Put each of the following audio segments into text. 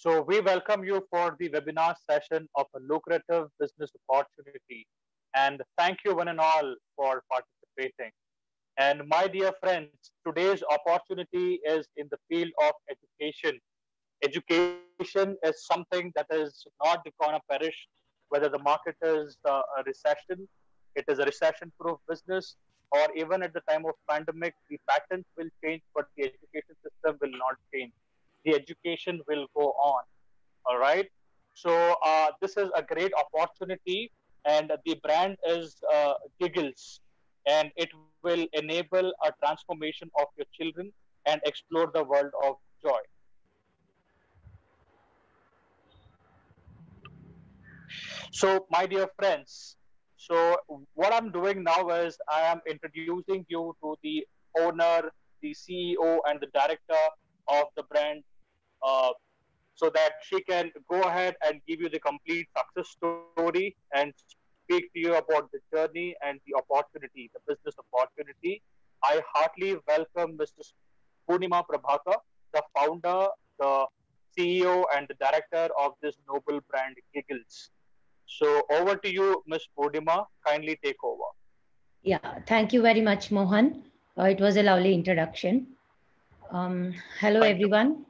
So we welcome you for the webinar session of a lucrative business opportunity. And thank you one and all for participating. And my dear friends, today's opportunity is in the field of education. Education is something that is not going to perish, whether the market is a recession, it is a recession-proof business, or even at the time of pandemic, the patterns will change, but the education system will not change. The education will go on. All right. So this is a great opportunity, and the brand is Giggles, and it will enable a transformation of your children and explore the world of joy. So, my dear friends, so what I'm doing now is I am introducing you to the owner, the CEO, and the director of the brand, uh, so that she can go ahead and give you the complete success story and speak to you about the journey and the opportunity, the business opportunity. I heartily welcome Mr. Purnima Prabhakar, the founder, the CEO, and the director of this noble brand, Giggles. So over to you, Ms. Purnima. Kindly take over. Yeah, thank you very much, Mohan. It was a lovely introduction. Hello, Thank you. everyone.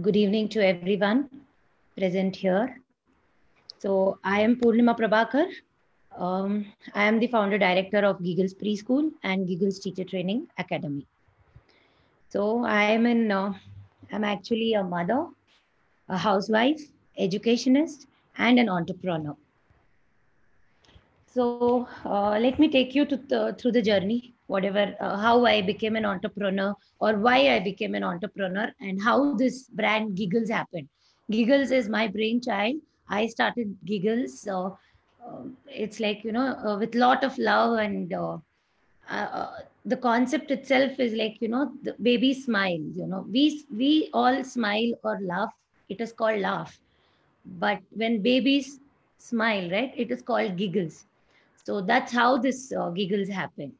Good evening to everyone present here. So, I am Purnima Prabhakar. I am the founder director of Giggles Preschool and Giggles Teacher Training Academy. So, I'm actually a mother, a housewife, educationist, and an entrepreneur. So let me take you through the journey, whatever, how I became an entrepreneur or why I became an entrepreneur and how this brand Giggles happened. Giggles is my brainchild. I started Giggles. So it's like, with lot of love and the concept itself is like, the baby smile, we all smile or laugh. It is called laugh. But when babies smile, right, it is called giggles. So that's how this giggles happen.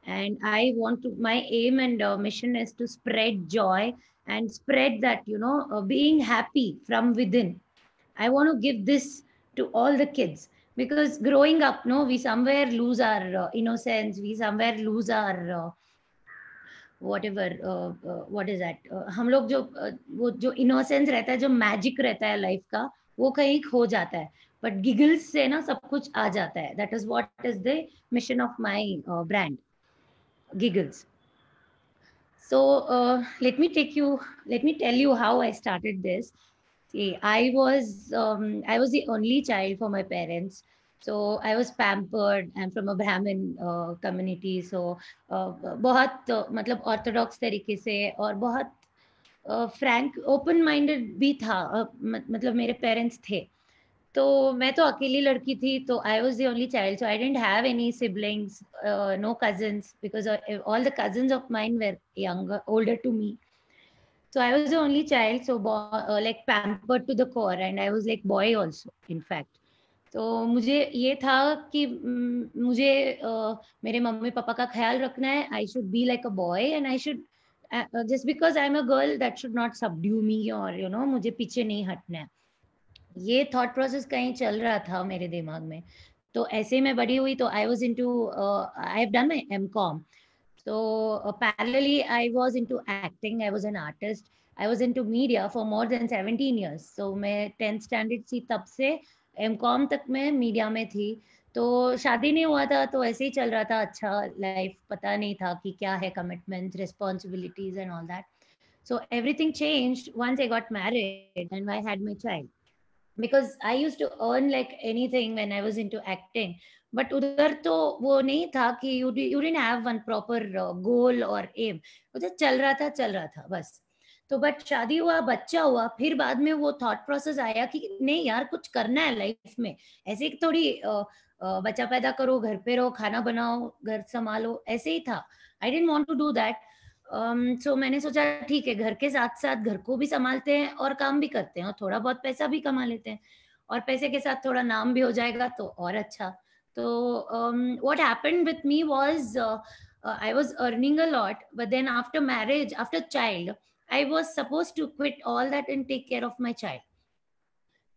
And I want to, my aim and mission is to spread joy and spread that, being happy from within. I want to give this to all the kids because growing up, no, we somewhere lose our innocence. We somewhere lose our whatever what is that हम लोग जो वो जो innocence रहता है, जो magic रहता है life का, वो कहीं खो जाता है. But giggles से ना सब कुछ आ जाता है. That is what is the mission of my brand, Giggles. So let me tell you how I started this. See, I was the only child for my parents. So I was pampered. I'm from a Brahmin community. So बहुत मतलब orthodox तरीके से और बहुत frank, open minded भी था. मतलब मेरे parents थे. तो मैं तो अकेली लड़की थी, तो I was the only child, so I didn't have any siblings, no cousins, because all the cousins of mine were younger, older to me. So I was the only child, so like pampered to the core, and I was like boy also, in fact. तो मुझे ये था कि मुझे मेरे mummy papa का ख्याल रखना है. I should be like a boy and I should just because I am a girl that should not subdue me, और मुझे पीछे नहीं हटना है. ये थॉट प्रोसेस कहीं चल रहा था मेरे दिमाग में. तो ऐसे में बड़ी हुई. तो I was into, I have done my MCom. So parallelly, I was into acting. I was an artist. I was into media for more than 17 years. So मैं 10th standard थी तब से M.Com तक मैं मीडिया में थी. तो शादी नहीं हुआ था, तो ऐसे ही चल रहा था. अच्छा लाइफ, पता नहीं था कि क्या है commitments, responsibilities and all that. So everything changed once I got married and I had my child, because I used to earn like anything when I was into acting. But उधर तो वो नहीं था कि you didn't have one proper goal or aim. उधर चल रहा था बस. तो बट शादी हुआ, बच्चा हुआ, फिर बाद में वो थॉट प्रोसेस आया कि नहीं यार, कुछ करना है लाइफ में. ऐसे थोड़ी बच्चा पैदा करो, घर पे रहो, खाना बनाओ, घर संभालो, ऐसे ही था. I didn't want to do that. So मैंने सोचा ठीक है, घर के साथ साथ घर को भी संभालते हैं और काम भी करते हैं और थोड़ा बहुत पैसा भी कमा लेते हैं, और पैसे के साथ थोड़ा नाम भी हो जाएगा तो और अच्छा. तो what happened with me was I was earning a lot, but then after marriage, after child, I was supposed to quit all that and take care of my child.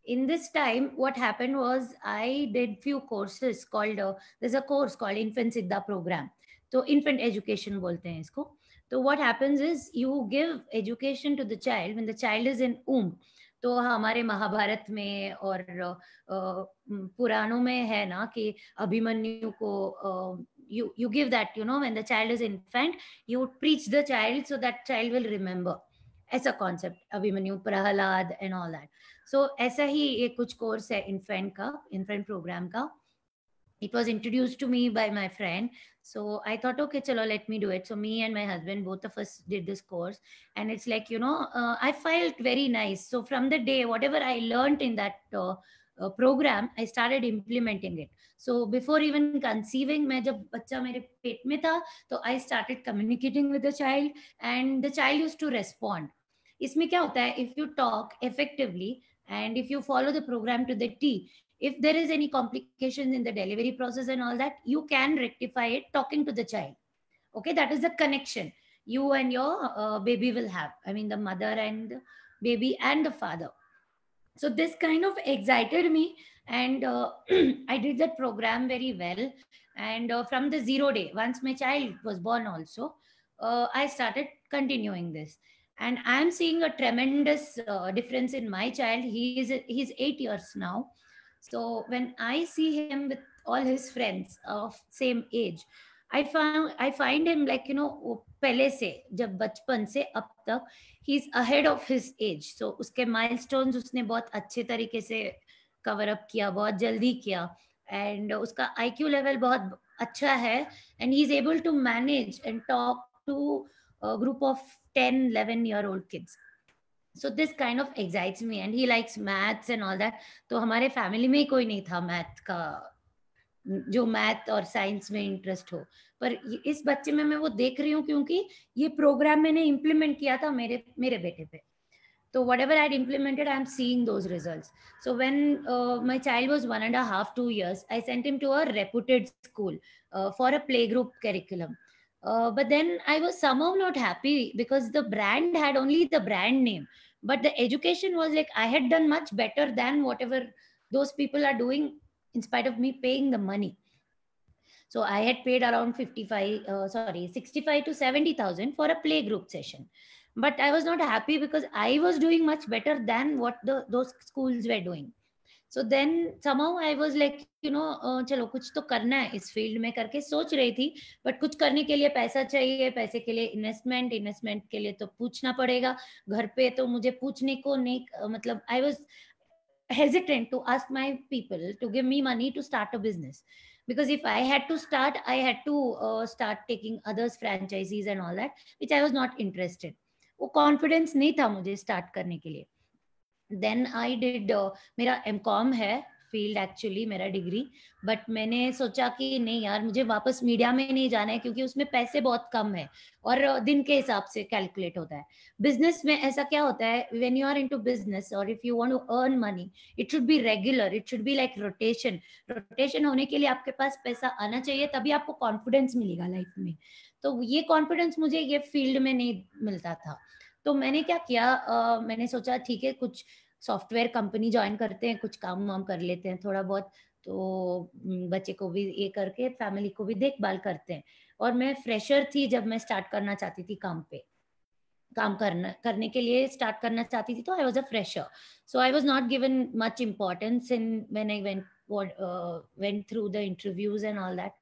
In this time, what happened was I did few courses called there's a course called Infant Siddha program. So infant education bolte hain isko. So what happens is you give education to the child when the child is in womb. तो हमारे महाभारत में और पुराणों में है ना कि अभिमन्यु को you give that, when the child is infant, you preach the child so that child will remember. ऐसा concept Abhimanyu, Prahlad and all that. So ऐसा ही एक कुछ कोर्स है इन्फेंट प्रोग्राम का. It was introduced to me by my friend, so I thought, okay, chalo, let me do it. So me and my husband, both of us did this course, and it's like, I felt very nice. So from the day, whatever I learned in that program, I started implementing it. So before even conceiving, मैं जब बच्चा मेरे पेट में था, तो I started communicating with the child, and the child used to respond. इसमें क्या होता है, if you talk effectively and if you follow the program to the T, if there is any complications in the delivery process and all that, you can rectify it talking to the child. Okay, that is the connection you and your baby will have. I mean, the mother and the baby and the father. So this kind of excited me, and I did that program very well. And from the 0 day, once my child was born also, I started continuing this, and I am seeing a tremendous difference in my child. He's 8 years now. So when I see him with all his friends of same age, I find him like, वो पहले से जब बचपन से अब तक he is ahead of his age. So उसके milestones उसने बहुत अच्छे तरीके से cover up किया, बहुत जल्दी किया, and उसका IQ level बहुत अच्छा है, and he is able to manage and talk to a group of 10-11-year-old kids. So this kind of excites me, and he likes maths and all that. तो हमारे फैमिली में ही कोई नहीं था मैथ का, जो मैथ और साइंस में इंटरेस्ट हो, पर इस बच्चे में मैं वो देख रही हूँ क्योंकि ये प्रोग्राम मैंने इम्प्लीमेंट किया था मेरे बेटे पे. So whatever I had implemented, I'm seeing those results. So when my child was 1.5, 2 years, I sent him to a reputed school for a playgroup curriculum. But then I was somehow not happy because the brand had only the brand name, but the education was like I had done much better than whatever those people are doing in spite of me paying the money. So I had paid around 65 to 70,000 for a playgroup session. But I was not happy because I was doing much better than what those schools were doing. So then somehow I was like, चलो कुछ तो करना है इस field में करके सोच रही थी, बट कुछ करने के लिए पैसा चाहिए, पैसे के लिए इन्वेस्टमेंट के लिए तो पूछना पड़ेगा. घर पे तो मुझे पूछने को नहीं, मतलब I was hesitant to ask my people to give me money to start a business, because if I had to start, I had to start taking others franchisees and all that, which I was not interested. वो confidence नहीं था मुझे start करने के लिए. Then I did मेरा MCOM है field actually मेरा डिग्री, बट मैंने सोचा कि नहीं यार, मुझे वापस मीडिया में नहीं जाना है क्योंकि उसमें पैसे बहुत कम है और दिन के हिसाब से कैलकुलेट होता है. बिजनेस में ऐसा क्या होता है, when you are into business और if you want to earn money, it should be regular, it should be like rotation होने के लिए आपके पास पैसा आना चाहिए, तभी आपको कॉन्फिडेंस मिलेगा लाइफ में. तो ये कॉन्फिडेंस मुझे ये फील्ड में नहीं मिलता था. तो मैंने क्या किया, मैंने सोचा ठीक है कुछ सॉफ्टवेयर कंपनी ज्वाइन करते हैं, कुछ काम वाम कर लेते हैं थोड़ा बहुत, तो बच्चे को भी ये करके फैमिली को भी देखभाल करते हैं. और मैं फ्रेशर थी जब मैं स्टार्ट करना चाहती थी काम करने के लिए स्टार्ट करना चाहती थी, तो I was a fresher. So I was not given much importance in when I went through the interviews and all that.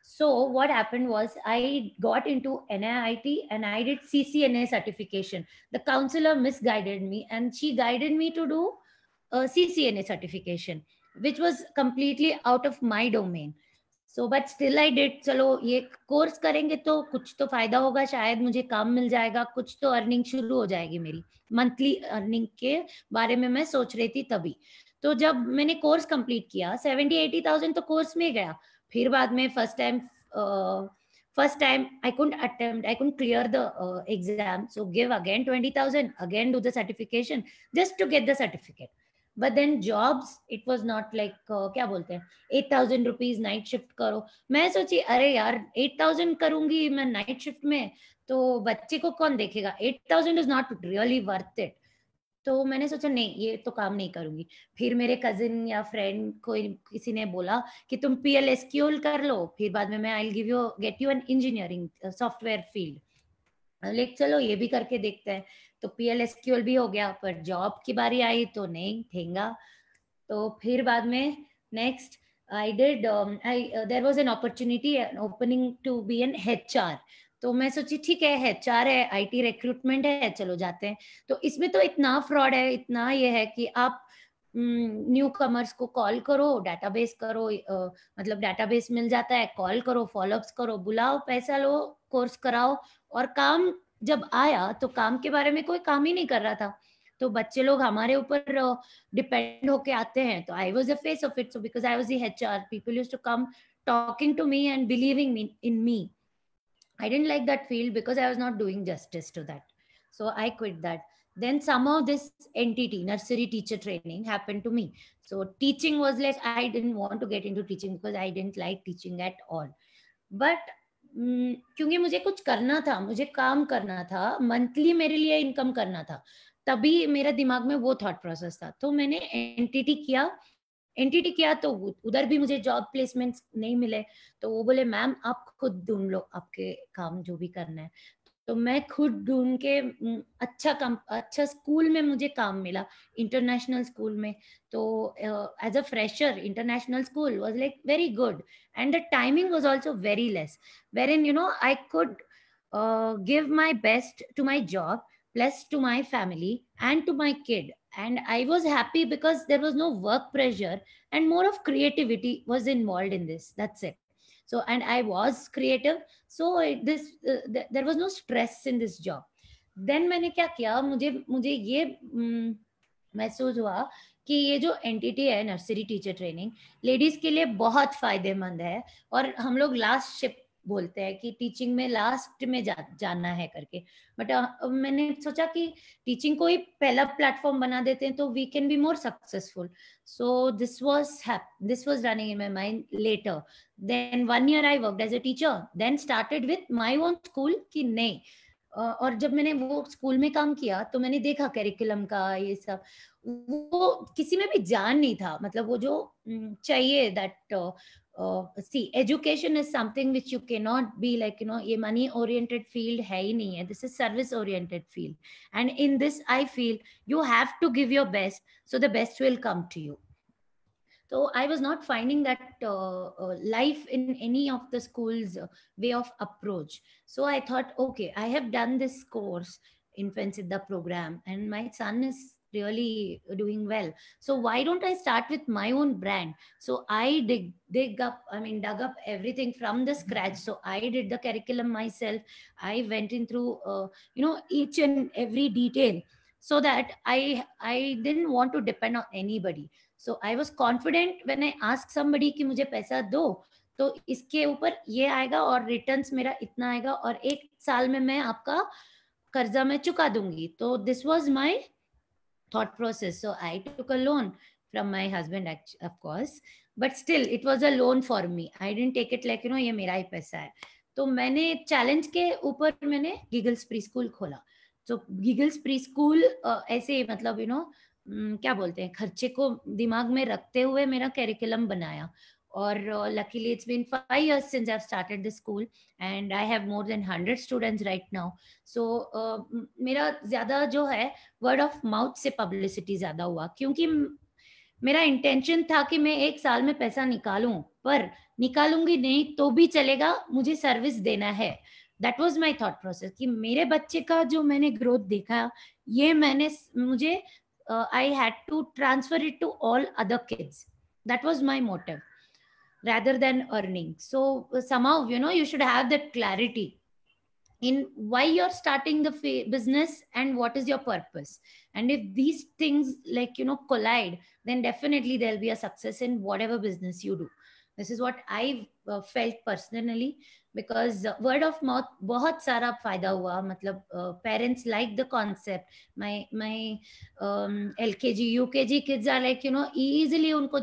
So what happened was I got into NIIT and I did CCNA certification. The counselor misguided me and she guided me to do a CCNA certification, which was completely out of my domain. So but still I did. चलो ये course करेंगे तो कुछ तो फायदा होगा, शायद मुझे काम मिल जाएगा, कुछ तो अर्निंग शुरू हो जाएगी मेरी. मंथली अर्निंग के बारे में मैं सोच रही थी तभी. तो जब मैंने कोर्स कंप्लीट किया 70-80,000 तो कोर्स में गया. फिर बाद में first time I couldn't clear the exam, so give again 20,000, again do the certification just to get the certificate. But then jobs it was not like क्या बोलते हैं 8,000 रुपीज नाइट शिफ्ट करो. मैं सोची अरे यार 8,000 करूंगी मैं नाइट शिफ्ट में तो बच्चे को कौन देखेगा. 8,000 is not really worth it. तो मैंने सोचा नहीं ये तो काम नहीं करूंगी. फिर मेरे कजिन या फ्रेंड कोई किसी ने बोला कि तुम PLSQL कर लो फिर बाद में मैं I give you get you an engineering software field. Like चलो ये भी करके देखते हैं. तो PLSQL भी हो गया पर जॉब की बारी आई तो नहीं ठेंगा. तो फिर बाद में next I did I there was an opportunity opening to be an HR. तो मैं सोची ठीक है HR है IT रिक्रूटमेंट है चलो जाते हैं. तो इसमें तो इतना फ्रॉड है इतना ये है कि आप न्यू कमर्स को कॉल करो डाटाबेस करो मतलब डाटाबेस मिल जाता है कॉल करो फॉलोअप्स करो बुलाओ पैसा लो कोर्स कराओ. और काम जब आया तो काम के बारे में कोई काम ही नहीं कर रहा था. तो बच्चे लोग हमारे ऊपर डिपेंड होके आते हैं. तो I was the face of it. So because I was the HR people used to come talking to me and believing in me. I didn't like that field because I was not doing justice to that. So I quit that. Then somehow this entity, nursery teacher training, happened to me. So teaching was like, I didn't want to get into teaching because I didn't like teaching at all. But क्योंकि मुझे कुछ करना था मुझे काम करना था monthly मेरे लिए इनकम करना था तभी मेरे दिमाग में वो थॉट प्रोसेस था. तो मैंने एनटीटी किया तो उधर भी मुझे जॉब प्लेसमेंट्स नहीं मिले. तो वो बोले मैम आप खुद ढूंढ लो आपके काम जो भी करना है. तो मैं खुद ढूंढ के अच्छा स्कूल में मुझे काम मिला इंटरनेशनल स्कूल में. तो as a fresher international school was like very good and the timing was also very less wherein I could give my best to my job plus to my family and to my kid. And I was happy because there was no work pressure and more of creativity was involved in this. That's it. So and I was creative. So there was no stress in this job. Then मैंने क्या किया मुझे मुझे ये महसूस हुआ कि ये जो एंटिटी है नर्सरी टीचर ट्रेनिंग लेडीज के लिए बहुत फायदेमंद है. और हम लोग लास्ट शिफ्ट बोलते हैं कि टीचिंग में लास्ट में जाना है करके. बट मैंने सोचा कि टीचिंग को ही पहला प्लेटफॉर्म बना देते हैं तो we can be more successful. So this was running in my mind later. Then 1 year I worked as a teacher then started with my own school कि नहीं. और जब मैंने वो स्कूल में काम किया तो मैंने देखा करिकुलम का ये सब वो किसी में भी जान नहीं था. मतलब वो जो चाहिए that see education is something which you cannot be like ये money oriented field है ही नहीं है. This is service oriented field and in this I feel you have to give your best so the best will come to you. So I was not finding that life in any of the schools way of approach. So I thought, okay, I have done this course in Fensidda program and my son is really doing well. So why don't I start with my own brand? So I dug up everything from the scratch. So I did the curriculum myself. I went in through, each and every detail so that I didn't want to depend on anybody. So I was confident when I asked somebody कि मुझे पैसा दो तो इसके ऊपर ये आएगा और रिटर्न्स मेरा इतना आएगा और 1 साल में मैं आपका कर्जा में चुका दूंगी. तो this was my thought process. So I took a loan from my husband of course, but still it was a loan for me. I didn't take it like ये मेरा ही पैसा है. तो मैंने चैलेंज के ऊपर मैंने गिगल्स प्री स्कूल खोला. तो गिगल्स प्री स्कूल ऐसे मतलब क्या बोलते हैं खर्चे को दिमाग में रखते हुए मेरा करिकुलम बनाया. और luckily it's been 5 years since I've started the school and I have more than 100 students right now. So मेरा ज्यादा जो है वर्ड ऑफ माउथ से पब्लिसिटी ज्यादा हुआ क्योंकि मेरा इंटेंशन था कि मैं 1 साल में पैसा निकालूं पर निकालूंगी नहीं तो भी चलेगा मुझे सर्विस देना है. That was my thought process कि मेरे बच्चे का जो मैंने ग्रोथ देखा ये मुझे I had to transfer it to all other kids. That was my motive rather than earning. So somehow you should have that clarity in why you're starting the business and what is your purpose. And if these things collide, then definitely there'll be a success in whatever business you do. This is what I felt personally. because word of mouth बहुत सारा फायदा हुआ. मतलब parents like the concept. My LKG UKG kids are like, you know, easily उनको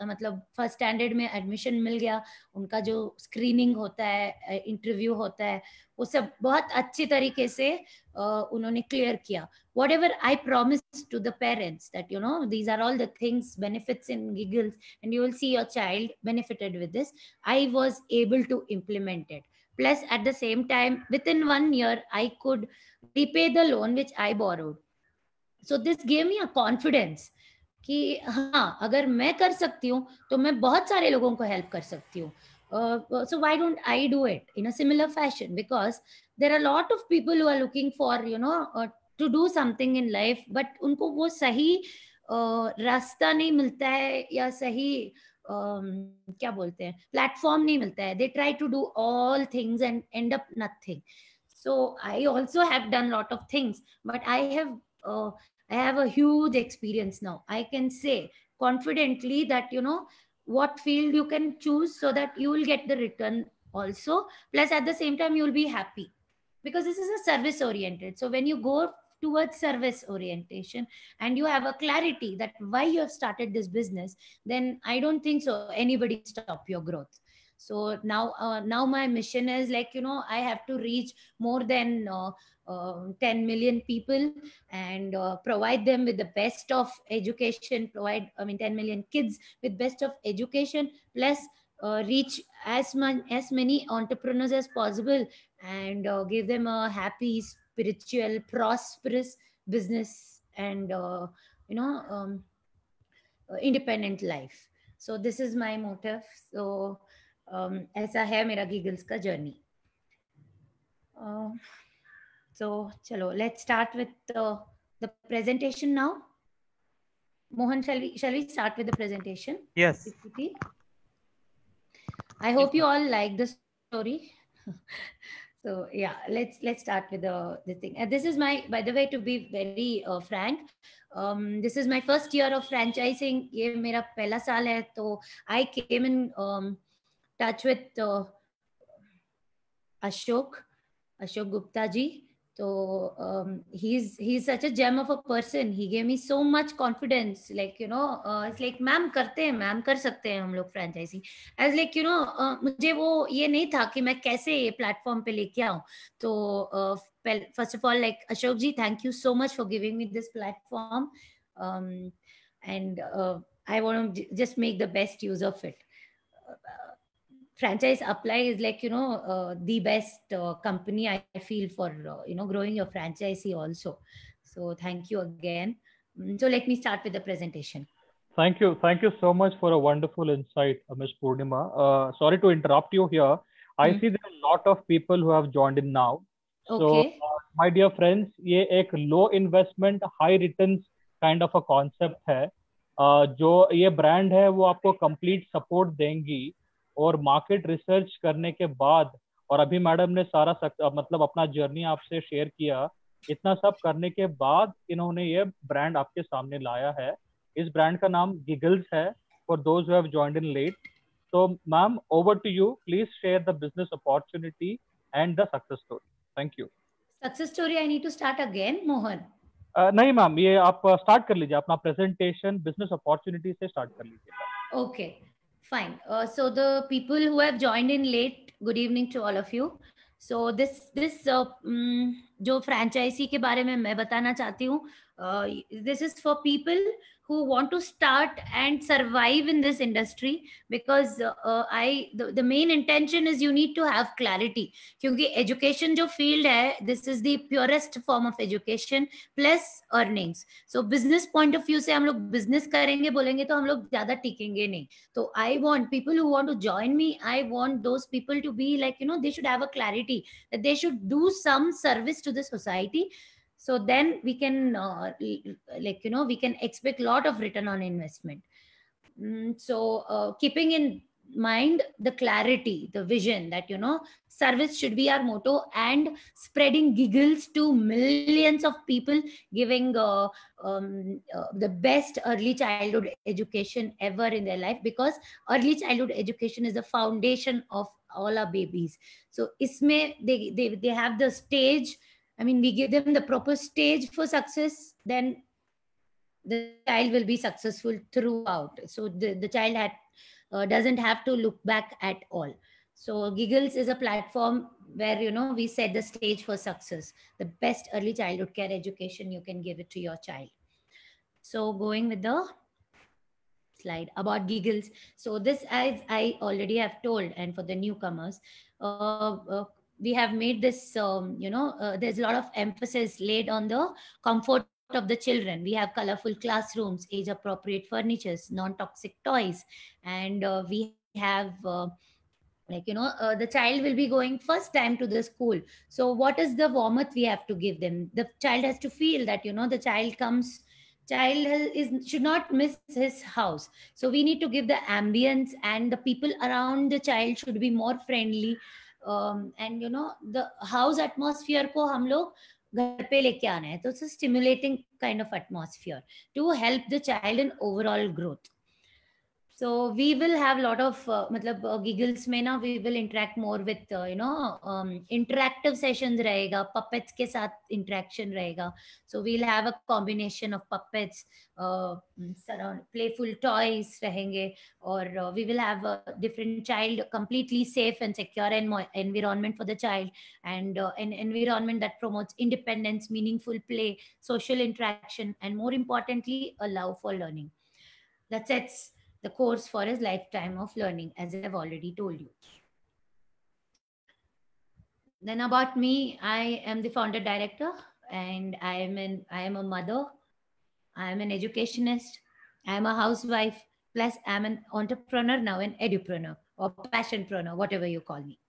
मतलब first standard में admission मिल गया. उनका जो स्क्रीनिंग होता है, इंटरव्यू होता है, वो सब बहुत अच्छी तरीके से उन्होंने क्लियर किया. Whatever I promised to the parents that, you know, these are all the things, benefits in Giggles, and you will see your child benefited with this, I was able to implement it. Plus, at the same time, within 1 year, I could repay the loan which I borrowed. So this gave me a confidence कि हाँ, अगर मैं कर सकती हूँ तो मैं बहुत सारे लोगों को हेल्प कर सकती हूँ. So why don't I do it in a similar fashion? Because there are a lot of people who are looking for, you know, to do something in life, but उनको वो सही रास्ता नहीं मिलता है या सही क्या बोलते हैं, प्लेटफॉर्म नहीं मिलता है. They try to do all things and end up nothing. So I also have done lot of things, but I have a huge experience now. I can say confidently that, you know, what field you can choose so that you will get the return also. Plus, at the same time, you will be happy because this is a service oriented. So when you go towards service orientation and you have a clarity that why you have started this business, then I don't think so anybody can stop your growth. So now my mission is like, you know, I have to reach more than 10 million people and provide them with the best of education, 10 million kids with best of education, plus reach as many entrepreneurs as possible and give them a happy, spiritual, prosperous business and independent life. So this is my motive. So ऐसा है मेरा Giggles का journey. So chalo, let's start with the presentation now. Mohan, shall we start with the presentation? Yes. I hope you all like the story. So yeah, let's start with the thing. And this is my, by the way, to be very frank, this is my first year of franchising. ये मेरा पहला साल है, तो I came in touch with Ashok Gupta ji. So he's such a gem of a person. He gave me so much confidence. Like, you know, it's like ma'am करते हैं, ma'am कर सकते हैं हम लोग franchising. As like, you know, मुझे वो ये नहीं था कि मैं कैसे ये platform पे लेके आऊँ. तो first of all, like Ashok ji, thank you so much for giving me this platform, and I want to just make the best use of it. Franchise Apply is like, you know, the best company I feel for, you know, growing your franchisee also. So thank you again. So let me start with the presentation. Thank you so much for a wonderful insight, Ms. Purnima. Sorry to interrupt you here. I see there are a lot of people who have joined in now. Okay. So, my dear friends, ये एक low investment, high returns kind of a concept है. जो ये brand है, वो आपको complete support देंगी और मार्केट रिसर्च करने के बाद, और अभी मैडम ने सारा मतलब अपना जर्नी आपसे शेयर किया, इतना सब करने के बाद इन्होंने ये ब्रांड आपके सामने लाया है. इस ब्रांड का नाम गिगल्स है, for those who have joined in late. तो ma'am, over to you. Please share the business opportunity and the success story. Thank you. Success story I need to start again, Mohan? नहीं ma'am, ये आप start कर लीजिए अपना presentation business opportunity से start कर लीजिए. Okay, fine. So the people who have joined in late, good evening to all of you. So this जो franchisee के बारे में मैं बताना चाहती हूँ, this is for people who want to start and survive in this industry, because the main intention is you need to have clarity. क्योंकि education जो field है, this is the purest form of education plus earnings. So business point of view से हम लोग business करेंगे बोलेंगे तो हम लोग ज़्यादा टिकेंगे नहीं. So I want people who want to join me, I want those people to be like, you know, they should have a clarity that they should do some service to the society. So then we can like, you know, we can expect a lot of return on investment. So keeping in mind the clarity, the vision that, service should be our motto, and spreading giggles to millions of people, giving the best early childhood education ever in their life, because early childhood education is the foundation of all our babies. So isme they have the stage. I mean, we give them the proper stage for success, then the child will be successful throughout. So the child doesn't have to look back at all. So Giggles is a platform where, we set the stage for success, the best early childhood care education you can give it to your child. So going with the slide about Giggles. So this, as I already have told, and for the newcomers, we have made this, there's a lot of emphasis laid on the comfort of the children. We have colorful classrooms, age appropriate furnitures, non-toxic toys, and we have the child will be going first time to the school. So what is the warmth we have to give them? The child has to feel that, the is should not miss his house. So we need to give the ambience, and the people around the child should be more friendly. And the house atmosphere ko hum log घर पे लेके आना है. तो it's a stimulating kind of atmosphere to help the child in overall growth. So we will have a lot of giggles में ना we will interact more with interactive sessions रहेगा, puppets के साथ interaction रहेगा. So we'll have a combination of puppets, playful toys रहेंगे, और we will have a different child, completely safe and secure environment for the child, and an environment that promotes independence, meaningful play, social interaction, and more importantly, a love for learning. That sets the course for his lifetime of learning, as I've already told you. Then about me, I am the founder director, and I am a mother, I am an educationist, I am a housewife, plus I'm an entrepreneur now, an edupreneur or passionpreneur, whatever you call me.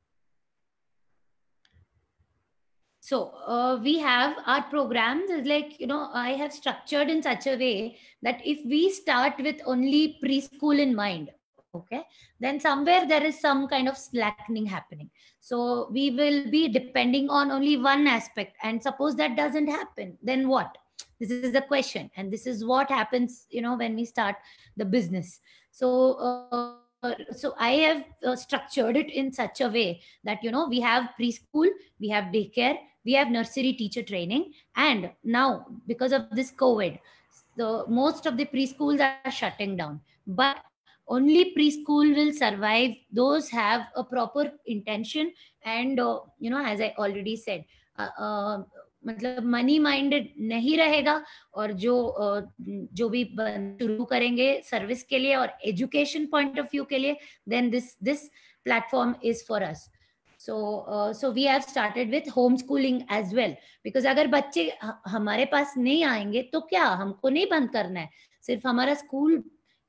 So we have our programs is like, I have structured in such a way that if we start with only preschool in mind, okay, then somewhere there is some kind of slackening happening. So we will be depending on only one aspect. And suppose that doesn't happen, then what? This is the question. And this is what happens, when we start the business. So I have structured it in such a way that, we have preschool, we have daycare, we have nursery teacher training, and now because of this COVID, the most of the preschools are shutting down. But only preschool will survive those have a proper intention, and as I already said, मतलब money minded नहीं रहेगा, और जो भी शुरू करेंगे service के लिए और एजुकेशन पॉइंट ऑफ व्यू के लिए, then this platform is for us. So we have started with homeschooling as well, because अगर बच्चे हमारे पास नहीं आएंगे तो क्या, हमको नहीं बंद करना है. सिर्फ हमारा स्कूल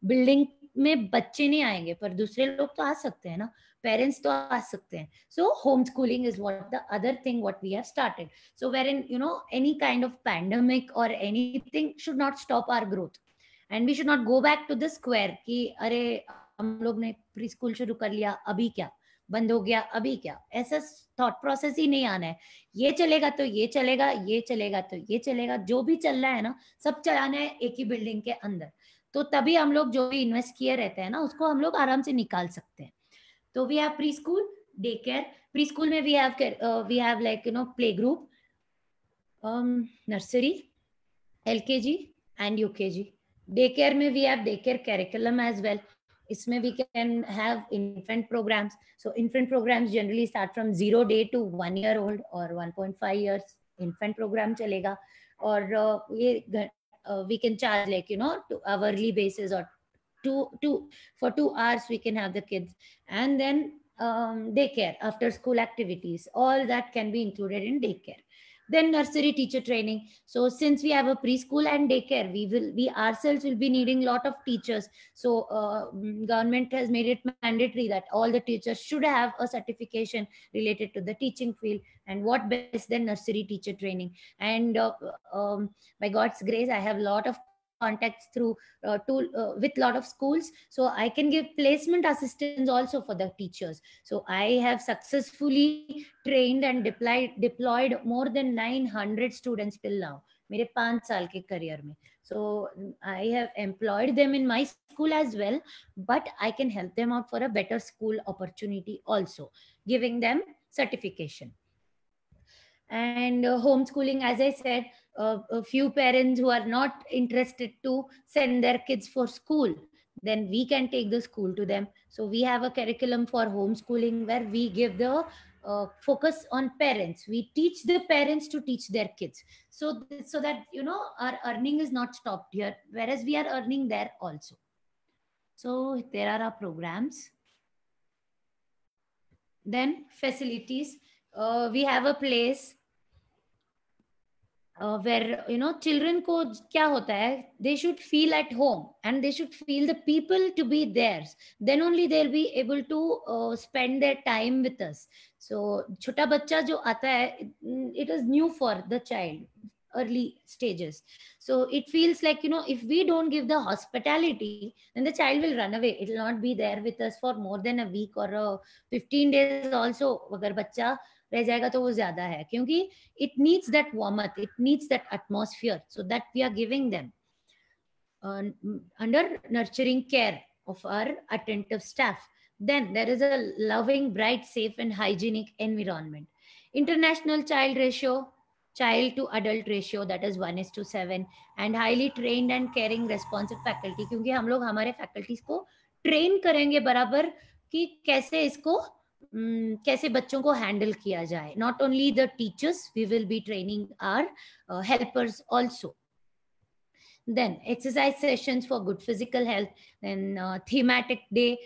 बिल्डिंग में बच्चे नहीं आएंगे, पर दूसरे लोग तो आ सकते हैं ना, पेरेंट्स तो आ सकते हैं. So homeschooling is what the other thing what we have started. So wherein any kind of pandemic or anything should not stop our growth, and we should not go back to the square कि अरे हम लोग ने pre school शुरू कर लिया, अभी क्या बंद हो गया, अभी क्या. ऐसा थॉट प्रोसेस ही नहीं आना है. ये चलेगा तो ये चलेगा, ये चलेगा तो ये चलेगा, जो भी चल रहा है ना सब चलाना है एक ही बिल्डिंग के अंदर. तो तभी हम लोग जो भी इन्वेस्ट किए रहते हैं ना उसको हम लोग आराम से निकाल सकते हैं. तो we have preschool, day care. Preschool में we have like play group, nursery, LKG and UKG. Day care में we have day care curriculum as well. इसमें we can have infant programs. So infant programs generally start from 0 day to 1 year old or 1.5 years. Infant program चलेगा, और ये we can charge like to hourly basis, or for 2 hours we can have the kids. And then daycare, after school activities, all that can be included in daycare. Then nursery teacher training. So since we have a preschool and daycare, we ourselves will be needing a lot of teachers. So government has made it mandatory that all the teachers should have a certification related to the teaching field. And what best than nursery teacher training. And by God's grace, I have a lot of contacts through with lot of schools, so I can give placement assistance also for the teachers. So I have successfully trained and deployed more than 900 students till now, मेरे 5 साल के career में. So I have employed them in my school as well, but I can help them out for a better school opportunity also, giving them certification. And homeschooling, as I said, a few parents who are not interested to send their kids for school, then we can take the school to them. So we have a curriculum for homeschooling where we give the focus on parents. We teach the parents to teach their kids, so that our earning is not stopped here, whereas we are earning there also. So there are our programs. Then facilities. We have a place where children को क्या होता है, they should feel at home and they should feel the people to be theirs, then only they'll be able to spend their time with us. So छोटा बच्चा जो आता है, it is new for the child, early stages. So it feels like, if we don't give the hospitality, then the child will run away. It will not be there with us for more than a week or 15 days also. अगर बच्चा रह जाएगा तो वो ज्यादा है, क्योंकि it needs that warmth, it needs that atmosphere, so that we are giving them under nurturing care of our attentive staff. Then there is a loving, bright, safe and hygienic environment. International child ratio, child to adult ratio, that is 1:7, and highly trained and caring responsive faculty, क्योंकि हम लोग हमारे faculties को train करेंगे बराबर कि कैसे इसको कैसे बच्चों को हैंडल किया जाए. Not only the teachers, we will be training our helpers also. Then exercise sessions for good physical health. Then thematic day,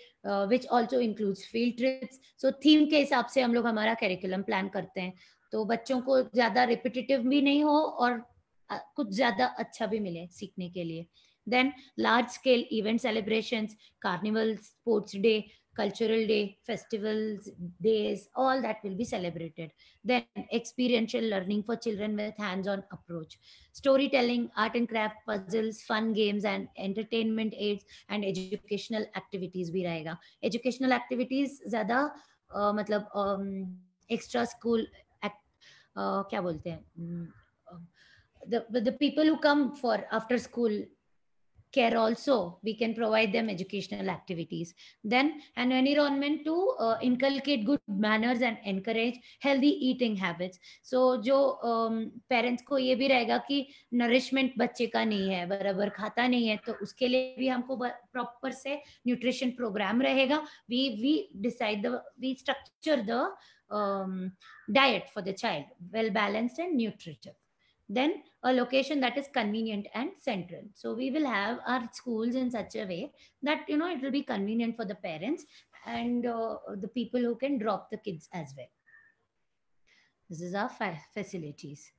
which also includes field trips. So theme के हिसाब से हम लोग हमारा curriculum plan करते हैं, तो बच्चों को ज़्यादा repetitive भी नहीं हो और कुछ ज़्यादा अच्छा भी मिले सीखने के लिए. Then large scale event celebrations, carnival, sports day, cultural day, festivals, days, all that will be celebrated. Then experiential learning for children with hands-on approach. Storytelling, art and craft, puzzles, fun games and entertainment aids and educational activities भी रहेगा. Educational activities ज़्यादा मतलब extra school क्या बोलते हैं, the people who come for after school care also, we can provide them educational activities. Then an environment to inculcate good manners and encourage healthy eating habits. So जो parents को ये भी रहेगा कि nourishment बच्चे का नहीं है, बराबर खाता नहीं है, तो उसके लिए भी हमको proper से nutrition program रहेगा. We structure the diet for the child, well balanced and nutritive. Then a location that is convenient and central. So we will have our schools in such a way that it will be convenient for the parents and the people who can drop the kids as well. This is our facilities.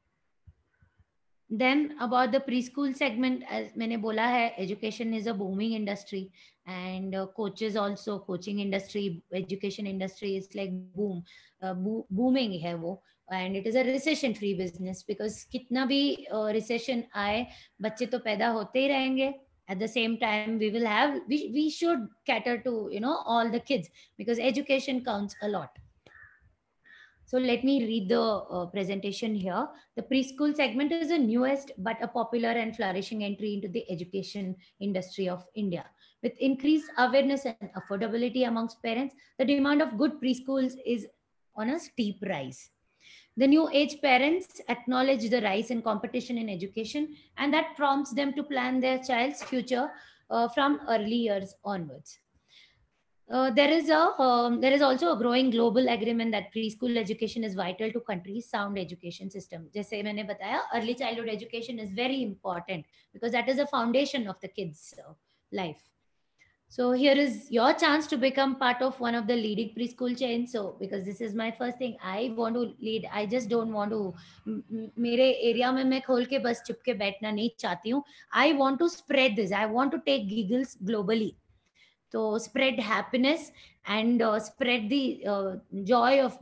Then about the preschool segment, as मैंने बोला है, education is a booming industry and coaches also, coaching industry, education industry is like booming है वो. And it is a recession free business because कितना भी recession आए, बच्चे तो पैदा होते ही रहेंगे. At the same time, we should cater to all the kids because education counts a lot. So let me read the presentation here. The preschool segment is the newest but a popular and flourishing entry into the education industry of India. With increased awareness and affordability amongst parents, the demand of good preschools is on a steep rise. The new age parents acknowledge the rise in competition in education, and that prompts them to plan their child's future from early years onwards. There is also a growing global agreement that preschool education is vital to country's sound education system. जैसे मैंने बताया, early childhood education is very important because that is the foundation of the kids' life. So here is your chance to become part of one of the leading preschool chains. So because this is my first thing, I want to lead. I just don't want to. मेरे area में मैं खोल के बस चुप के बैठना नहीं चाहती हूँ. I want to spread this. I want to take giggles globally. So spread happiness and spread the joy of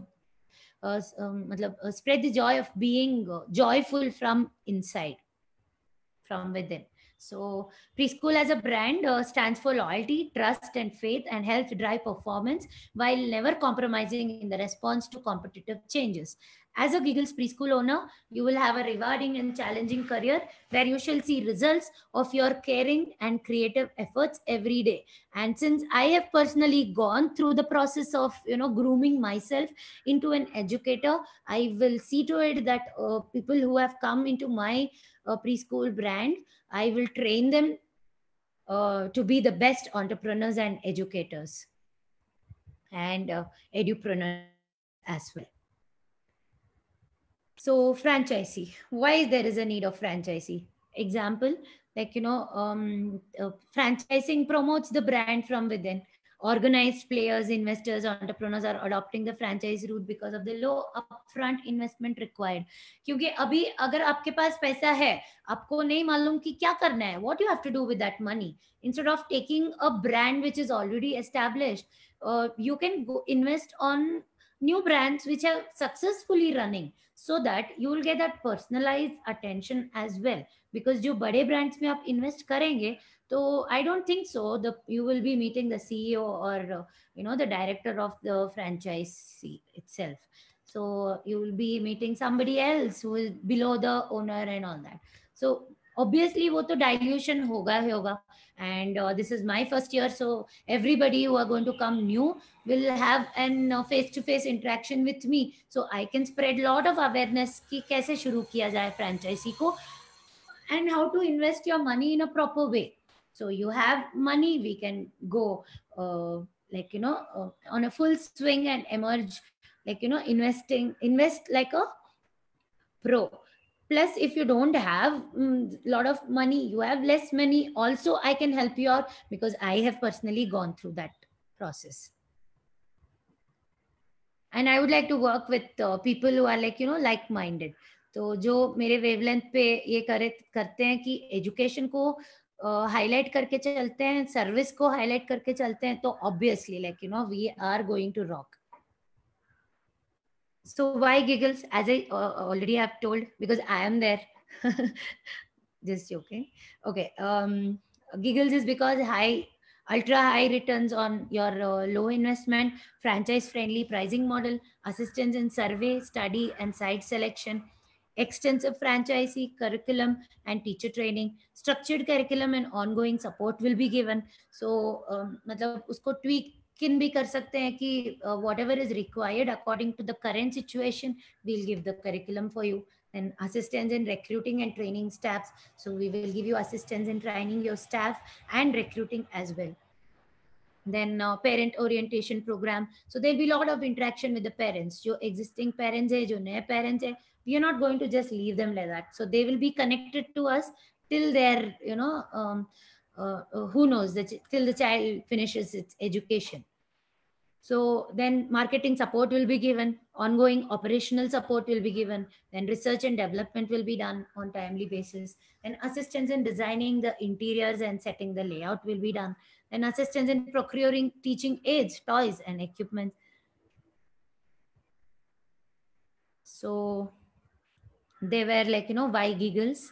spread the joy of being joyful from inside, from within. So preschool as a brand stands for loyalty, trust, and faith, and helps drive performance while never compromising in the response to competitive changes. As a Giggles preschool owner, you will have a rewarding and challenging career where you shall see results of your caring and creative efforts every day. And since I have personally gone through the process of grooming myself into an educator, I will see to it that people who have come into my preschool brand, I will train them to be the best entrepreneurs and educators and edupreneurs as well. So franchisee, why there is a need of franchisee? Example, like franchising promotes the brand from within. Organized players, investors, entrepreneurs are adopting the franchise route because of the low upfront investment required. क्योंकि अभी अगर आपके पास पैसा है, आपको नहीं मालूम कि क्या करना है, what you have to do with that money. Instead of taking a brand which is already established, you can go invest on new brands which are successfully running, so that you will get that personalized attention as well. Because जो बड़े brands में आप invest करेंगे, तो I don't think so the you will be meeting the CEO or the director of the franchise itself. So you will be meeting somebody else who is below the owner and all that. So obviously वो तो dilution होगा ही होगा. And this is my first year, so everybody who are going to come new will have an face-to-face interaction with me, so I can spread lot of awareness कि कैसे शुरू किया जाए franchisee को, and how to invest your money in a proper way. So you have money, we can go on a full swing and emerge, invest like a pro. Plus, if you don't have lot of money, you have less money, also I can help you out, because I have personally gone through that process. And I would like to work with people who are like minded. तो जो मेरे wavelength पे ये करते हैं कि education को highlight करके चलते हैं, सर्विस को हाईलाइट करके चलते हैं, तो obviously we are going to rock. So why Giggles? As I already have told, because I am there. Just joking. Okay. Giggles is because ultra high returns on your low investment, franchise friendly pricing model, assistance in survey, study, and site selection, extensive franchisee curriculum and teacher training, structured curriculum and ongoing support will be given. So मतलब उसको tweak can भी कर सकते हैं कि whatever is required according to the current situation, we'll give the curriculum for you. And assistance in recruiting and training staffs, so we will give you assistance in training your staff and recruiting as well. Then parent orientation program, so there'll be a lot of interaction with the parents. जो existing parents है, जो नए parents है, we are not going to just leave them like that. So they will be connected to us till their who knows, till the child finishes its education. So then marketing support will be given, ongoing operational support will be given, then research and development will be done on timely basis, then assistance in designing the interiors and setting the layout will be done, then assistance in procuring teaching aids, toys, and equipment. So they were why Giggles,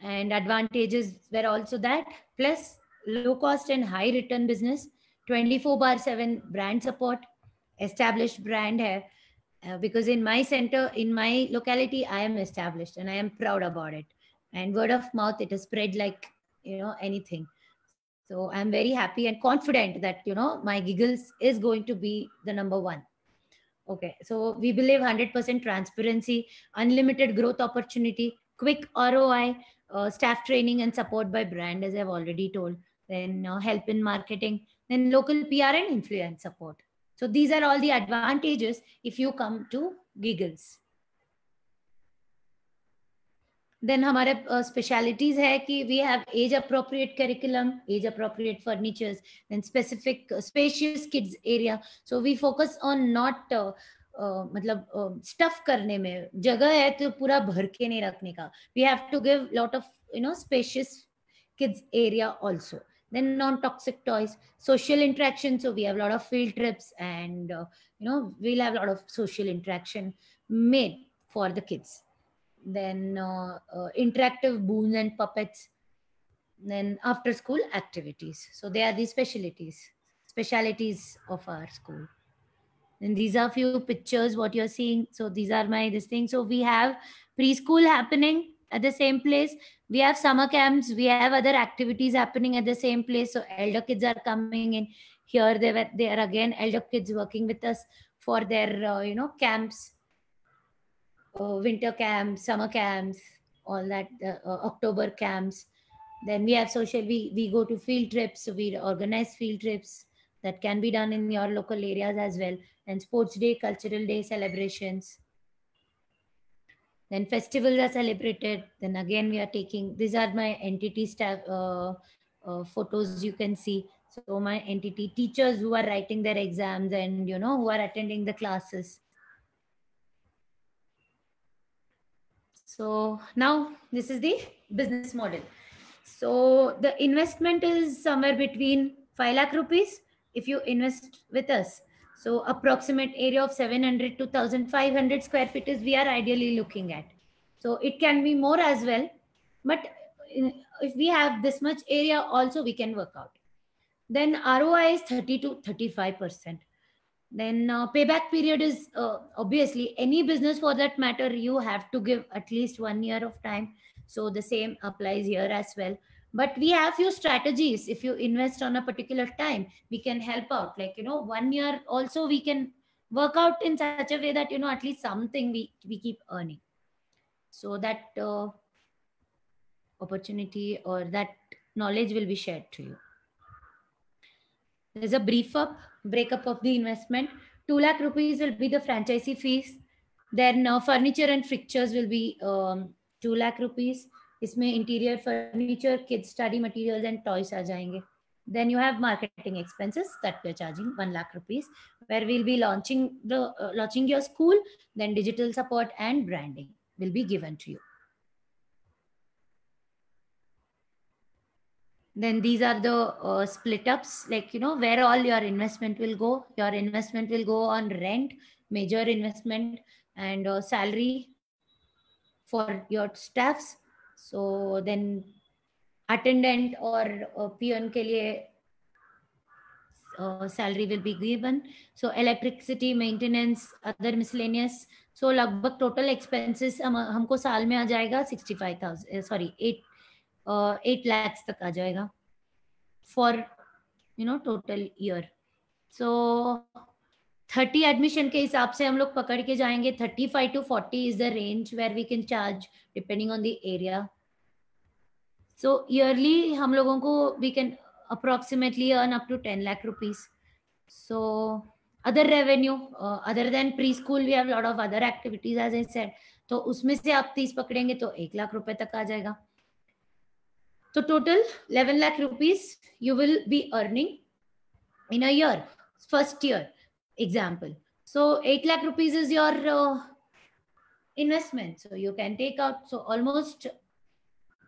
and advantages were also that, plus low cost and high return business, 24/7 brand support, established brand hai, because in my center, in my locality, I am established and I am proud about it. And word of mouth, it has spread like anything. So I'm very happy and confident that my Giggles is going to be the number one. Okay, so we believe 100% transparency, unlimited growth opportunity, quick ROI, staff training and support by brand, as I've already told, then help in marketing, then local PR and influence support. So these are all the advantages if you come to Giggles. Then हमारे specialities है कि we have age appropriate curriculum, age appropriate furnitures, then specific spacious kids area. So we focus on not मतलब stuff करने में, जगह है तो पूरा भर के नहीं रखने का. We have to give lot of spacious kids area also. Then non-toxic toys, social interaction. So we have a lot of field trips, and we'll have a lot of social interaction made for the kids. Then interactive boons and puppets, then after school activities. So they are the specialities of our school. And these are few pictures what you're seeing. So these are my this thing. So we have preschool happening at the same place. We have summer camps. We have other activities happening at the same place. So elder kids are coming in here. They are again elder kids working with us for their camps, winter camps, summer camps, all that, October camps. Then we have social. We go to field trips. So we organize field trips that can be done in your local areas as well. And sports day, cultural day celebrations. Then festivals are celebrated. Then again, we are taking. These are my entity staff photos. You can see. So my entity teachers who are writing their exams and who are attending the classes. So now this is the business model. So the investment is somewhere between 5 lakh rupees if you invest with us. So approximate area of 700 to 1500 square feet is we are ideally looking at. So it can be more as well, but if we have this much area also we can work out. Then ROI is 30 to 35%. Then payback period is obviously any business for that matter, you have to give at least 1 year of time. So the same applies here as well. But we have few strategies. If you invest on a particular time, we can help out. Like 1 year also we can work out in such a way that at least something we keep earning. So that opportunity or that knowledge will be shared to you. There's a breakup of the investment. 2 lakh rupees will be the franchisee fees. Then furniture and fixtures will be 2 lakh rupees. इसमें interior furniture, kids study materials and toys आ जाएंगे. Then you have marketing expenses that we're charging 1 lakh rupees, where we'll be launching your school. Then digital support and branding will be given to you. Then these are the split ups, like where all your investment will go. Your investment will go on rent, major investment, and salary for your staffs. So then attendant or peon ke liye salary will be given. So electricity, maintenance, other miscellaneous. So लगभग total expenses हमको साल में आ जाएगा 65,000, sorry 8 lakhs तक आ जाएगा for total year. So 30 admission के हिसाब से हम लोग पकड़ के जाएंगे. 35 to 40 is the range where we can charge depending on the area. So yearly हम लोगों को we can approximately earn up to 10 lakh rupees. So other revenue, other than preschool, we have a lot of other activities as I said. तो उसमें से आप 30 पकड़ेंगे तो 1 लाख रुपए तक आ जाएगा. So total 11 lakh rupees you will be earning in a year, first year example. So 8 lakh rupees is your investment. So you can take out, so almost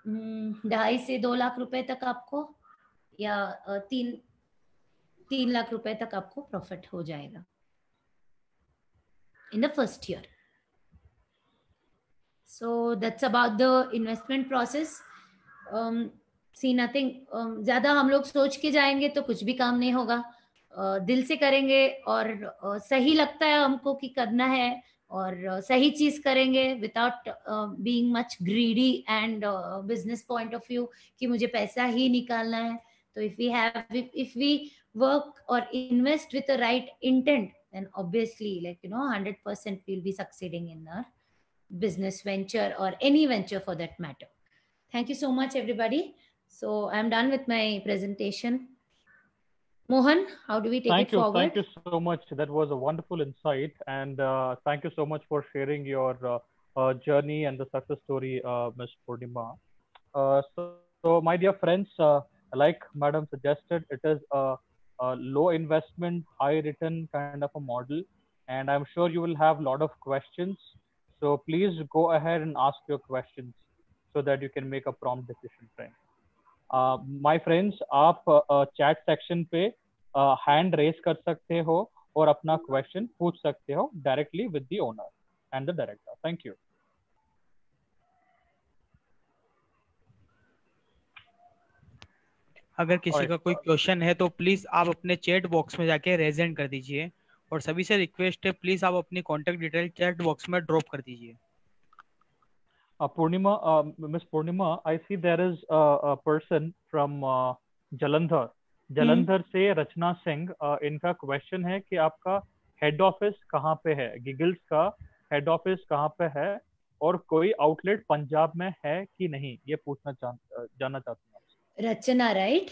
2.5 से 2 लाख रुपए तक आपको या 3 लाख रुपए तक आपको प्रॉफिट हो जाएगा in the first year. So that's about the investment process. See nothing, ज्यादा हम लोग सोच के जाएंगे तो कुछ भी काम नहीं होगा. दिल से करेंगे और सही लगता है हमको कि करना है और सही चीज करेंगे without being much greedy and business point of view कि मुझे पैसा ही निकालना है. तो if we work or invest with the right intent, then obviously 100% we'll be succeeding in our business venture or any venture for that matter. Thank you so much everybody. So I'm done with my presentation. Mohan, how do we take it forward? Thank you so much. That was a wonderful insight, and thank you so much for sharing your journey and the success story, Ms. Purnima. So my dear friends, like Madam suggested, it is a low investment, high return kind of a model, and I'm sure you will have a lot of questions. So please go ahead and ask your questions so that you can make a prompt decision, friend. My friends, आप chat section पे hand raise कर सकते हो और अपना question पूछ सकते हो directly with the owner and the director. Thank you. अगर किसी का कोई क्वेश्चन है तो प्लीज आप अपने चैट बॉक्स में जाके रेज हैंड कर दीजिए, और सभी से रिक्वेस्ट है प्लीज आप अपनी कॉन्टेक्ट डिटेल चैट बॉक्स में ड्रॉप कर दीजिए। Purnima, Miss Purnima, I see there is a person from Jalandhar. Jalandhar से रचना सिंह, इनका क्वेश्चन है कि आपका हेड ऑफिस कहाँ पे है, गिगल्स का हेड ऑफिस कहाँ पे है, और कोई आउटलेट पंजाब में है कि नहीं, ये जानना चाहती हूँ आपसे। रचना, राइट?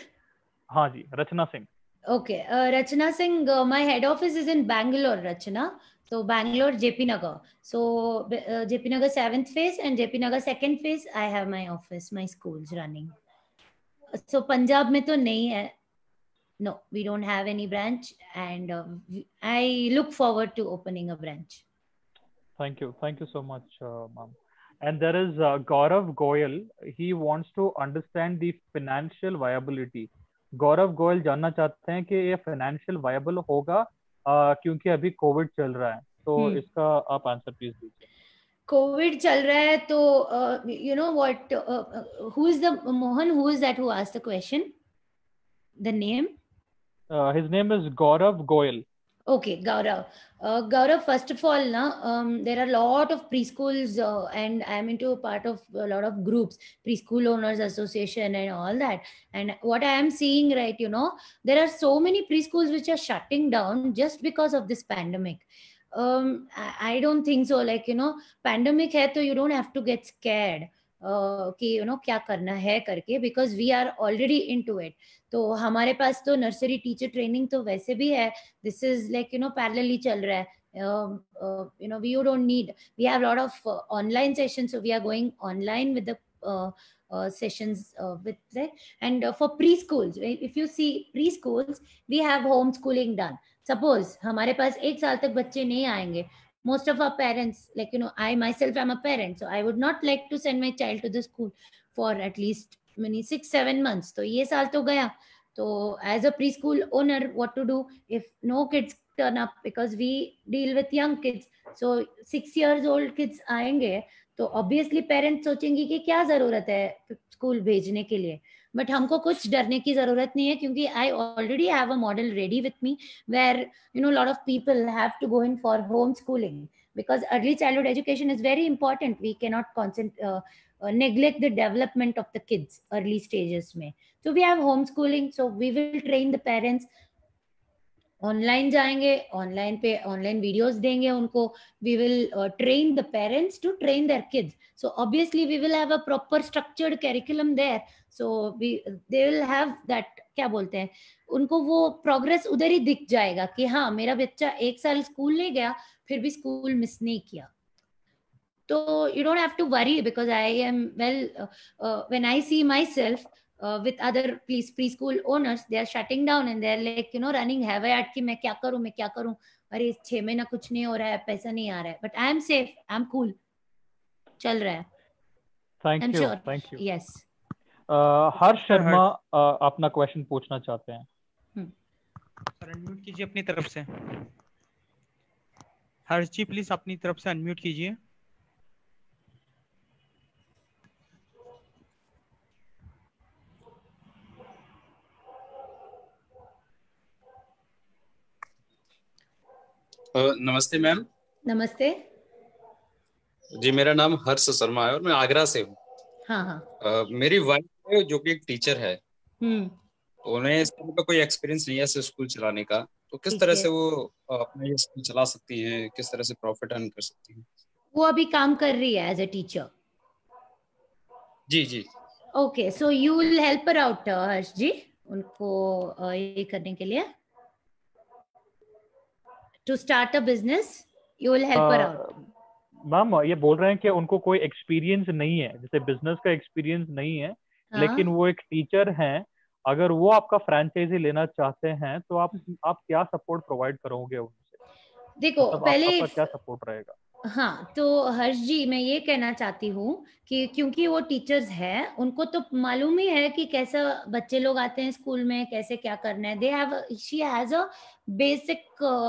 हाँ जी, रचना Singh. Okay, Rachana Singh, my head office is in Bangalore, Rachana. So Bangalore, JP Nagar. So JP Nagar 7th phase and JP Nagar 2nd phase, I have my office, my schools running. So Punjab mein to nahi hai. No, we don't have any branch, and I look forward to opening a branch. Thank you so much, ma'am. And there is Gaurav Goyal. He wants to understand the financial viability. Gaurav Goyal जानना चाहते हैं कि ये financial viable होगा क्योंकि अभी Covid चल रहा है, तो इसका आप आंसर प्लीज दीजिए। कोविड चल रहा है तो you know what, who is the Mohan, who is that who asked the question, the name? His name is Gaurav Goyal. Okay, Gaurav. Gaurav, first of all, there are a lot of preschools, and I'm into a part of a lot of groups, Preschool Owners Association and all that. And what I am seeing, right, there are so many preschools which are shutting down just because of this pandemic. I don't think so. Like, pandemic hai, so you don't have to get scared. कि क्या करना है करके, because we are already into it. तो हमारे पास तो nursery teacher training तो वैसे भी है. This is like parallelly चल रहा है. We don't need, we have a lot of online sessions, so we are going online with the sessions with that. And for preschools, if you see preschools, we have homeschooling done. Suppose हमारे पास 1 साल तक बच्चे नहीं आएंगे, most of our parents, like I myself am a parent, so I would not like to send my child to the school for at least 6-7 months. तो ये साल तो गया. So as a preschool owner, what to do if no kids turn up, because we deal with young kids. So 6 years old kids आएंगे तो obviously parents सोचेंगे कि क्या जरूरत है स्कूल भेजने के लिए. बट हमको कुछ डरने की जरूरत नहीं है, क्योंकि I already have a model ready with me where a lot of people have to go in for homeschooling, because early childhood education is very important. We cannot neglect the development of the kids early stages में. So we have homeschooling, so we will train the parents. Online जाएंगे, online पे online videos देंगे उनको. We will train the parents to train their kids. So obviously we will have a proper structured curriculum there. So they will have that, क्या बोलते हैं, उनको वो progress उधर ही दिख जाएगा कि हाँ मेरा बच्चा 1 साल स्कूल नहीं गया फिर भी स्कूल मिस नहीं किया. तो you don't have to worry, because I am when I see myself with other preschool owners, they are shutting down and they are like running havoc कि मैं क्या करूं, अरे 6 महीना कुछ नहीं हो रहा है, पैसा नहीं आ रहा है. But I am safe, I am cool, चल रहा है. Thank you, sure. Thank you. Yes. हर्ष शर्मा अपना क्वेश्चन पूछना चाहते हैं. सर अनम्यूट कीजिए अपनी तरफ से. हर्ष जी प्लीज अपनी तरफ से अनम्यूट कीजिए. नमस्ते मैम. नमस्ते जी, मेरा नाम हर्ष शर्मा है और मैं आगरा से हूँ. हाँ. मेरी वाइफ है जो कि एक टीचर है. तो उन्हें इस तरह का कोई एक्सपीरियंस नहीं है स्कूल चलाने का, तो किस तरह से वो अपना ये स्कूल चला सकती हैं, किस तरह से प्रॉफिट अर्न कर सकती हैं? वो अभी काम कर रही है एज ए टीचर. जी जी. Okay, so you will help her out Harsh ji, उनको ये करने के लिए, to start a business, you will help her out. Ma'am ये बोल रहे हैं कि उनको कोई एक्सपीरियंस नहीं है, जैसे बिजनेस का एक्सपीरियंस नहीं है, लेकिन वो एक टीचर हैं. अगर वो आपका फ्रैंचाइजी लेना चाहते हैं तो आप क्या सपोर्ट प्रोवाइड करोगे उनसे? देखो मतलब पहले आपका क्या सपोर्ट रहेगा? हाँ, तो हर्ष जी मैं ये कहना चाहती हूँ कि क्योंकि वो टीचर्स हैं, उनको तो मालूम ही है कि कैसा बच्चे लोग आते हैं स्कूल में, कैसे क्या करना है. She has a basic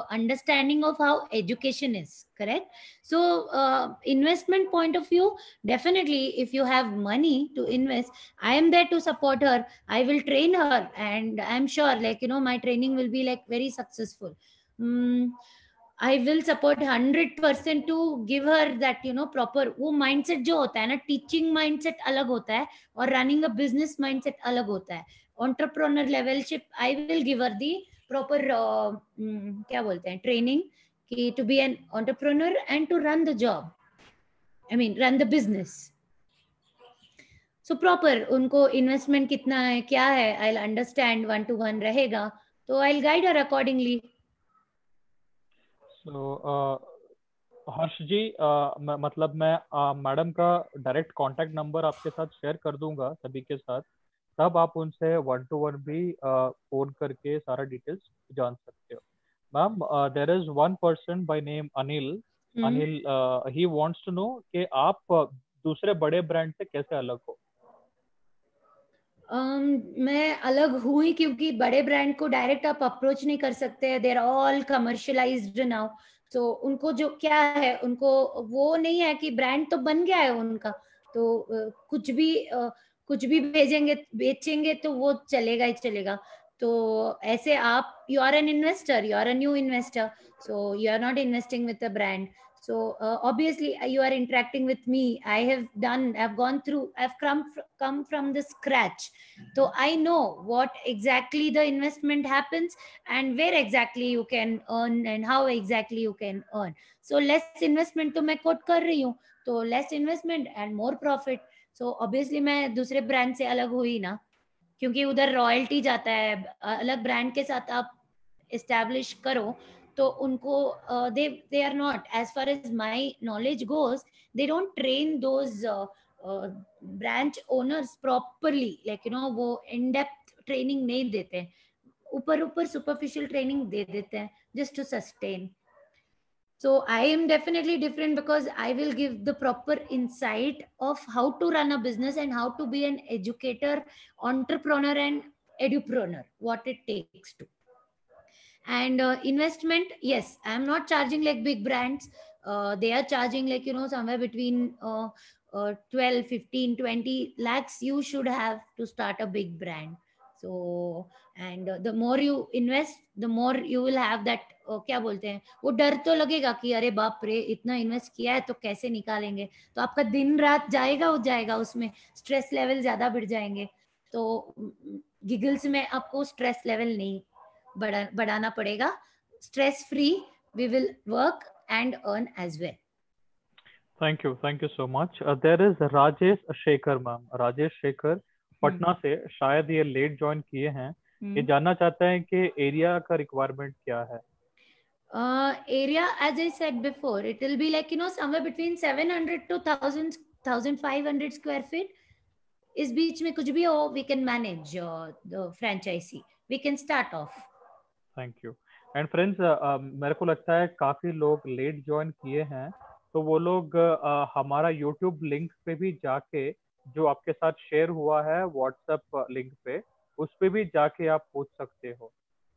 understanding of how education is, correct? So investment point of view, definitely if you have money to invest, I am there to support her. I will train her and I'm sure my training will be very successful. I will support 100% to give her that proper वो mindset जो होता है ना, teaching mindset अलग होता है और running a business mindset अलग होता है. Entrepreneur levelship I will give her the proper क्या बोलते हैं training कि to be an entrepreneur and to run the job, I mean run the business. So proper उनको investment कितना है क्या है I'll understand, 1-to-1 रहेगा तो I'll guide her accordingly. So हर्ष जी मतलब मैं मैडम का डायरेक्ट कांटेक्ट नंबर आपके साथ शेयर कर दूंगा सभी के साथ, तब आप उनसे 1-to-1 भी फोन करके सारा डिटेल्स जान सकते हो. Ma'am, there is one person by name Anil. He wants to know कि आप दूसरे बड़े ब्रांड से कैसे अलग हो. मैं अलग हूँ ही क्योंकि बड़े ब्रांड को डायरेक्ट आप अप्रोच नहीं कर सकते. देर ऑल कमर्शियलाइज्ड नाउ. तो उनको जो क्या है, उनको वो नहीं है कि ब्रांड तो बन गया है उनका, तो कुछ भी बेचेंगे तो वो चलेगा ही चलेगा. तो ऐसे आप you are an investor, you are a new investor, so you are not investing with a brand. So obviously you are interacting with me. I've gone through, I've come from the scratch. So I know what exactly the investment happens and where exactly you can earn and how exactly you can earn. So less investment तो मैं quote कर रही हूँ, तो less investment and more profit. So obviously मैं दूसरे brand से अलग हुई ना, क्योंकि उधर रॉयल्टी जाता है. अलग ब्रांड के साथ आप एस्टैब्लिश करो तो उनको they are not, as far as my knowledge goes, they don't train those branch owners properly, वो in depth training नहीं देते हैं, ऊपर superficial training दे देते हैं just to sustain. So I am definitely different because I will give the proper insight of how to run a business and how to be an educator, entrepreneur and edupreneur, what it takes to. And investment, yes, I'm not charging like big brands. They are charging somewhere between 12, 15, 20 lakhs you should have to start a big brand. So and the more you invest, the more you will have that क्या बोलते हैं, वो डर तो लगेगा कि अरे बाप रे इतना इन्वेस्ट किया है तो कैसे निकालेंगे, तो आपका दिन रात जाएगा उसमें, स्ट्रेस लेवल ज्यादा बढ़ जाएंगे. तो गिगल्स में आपको स्ट्रेस लेवल नहीं बढ़ाना पड़ेगा. Stress free we will work and earn as well. Thank you so much. There is Rajesh Shekhar ma'am. Rajesh Shekhar Patna से, शायद ये लेट ज्वाइन किए हैं. ये जानना चाहते हैं कि एरिया का रिक्वायरमेंट क्या है. Area, as I said before, it will be somewhere between 700 to 1500 square feet. इस बीच में कुछ भी हो, we can manage the franchisee. We can start off. Thank you. And friends, मेरे को लगता है काफी लोग लेट ज्वाइन किए हैं, तो वो लोग हमारा यूट्यूब लिंक पे भी जाके, जो आपके साथ शेयर हुआ है व्हाट्सएप लिंक पे, उस पे भी जाके आप पूछ सकते हो.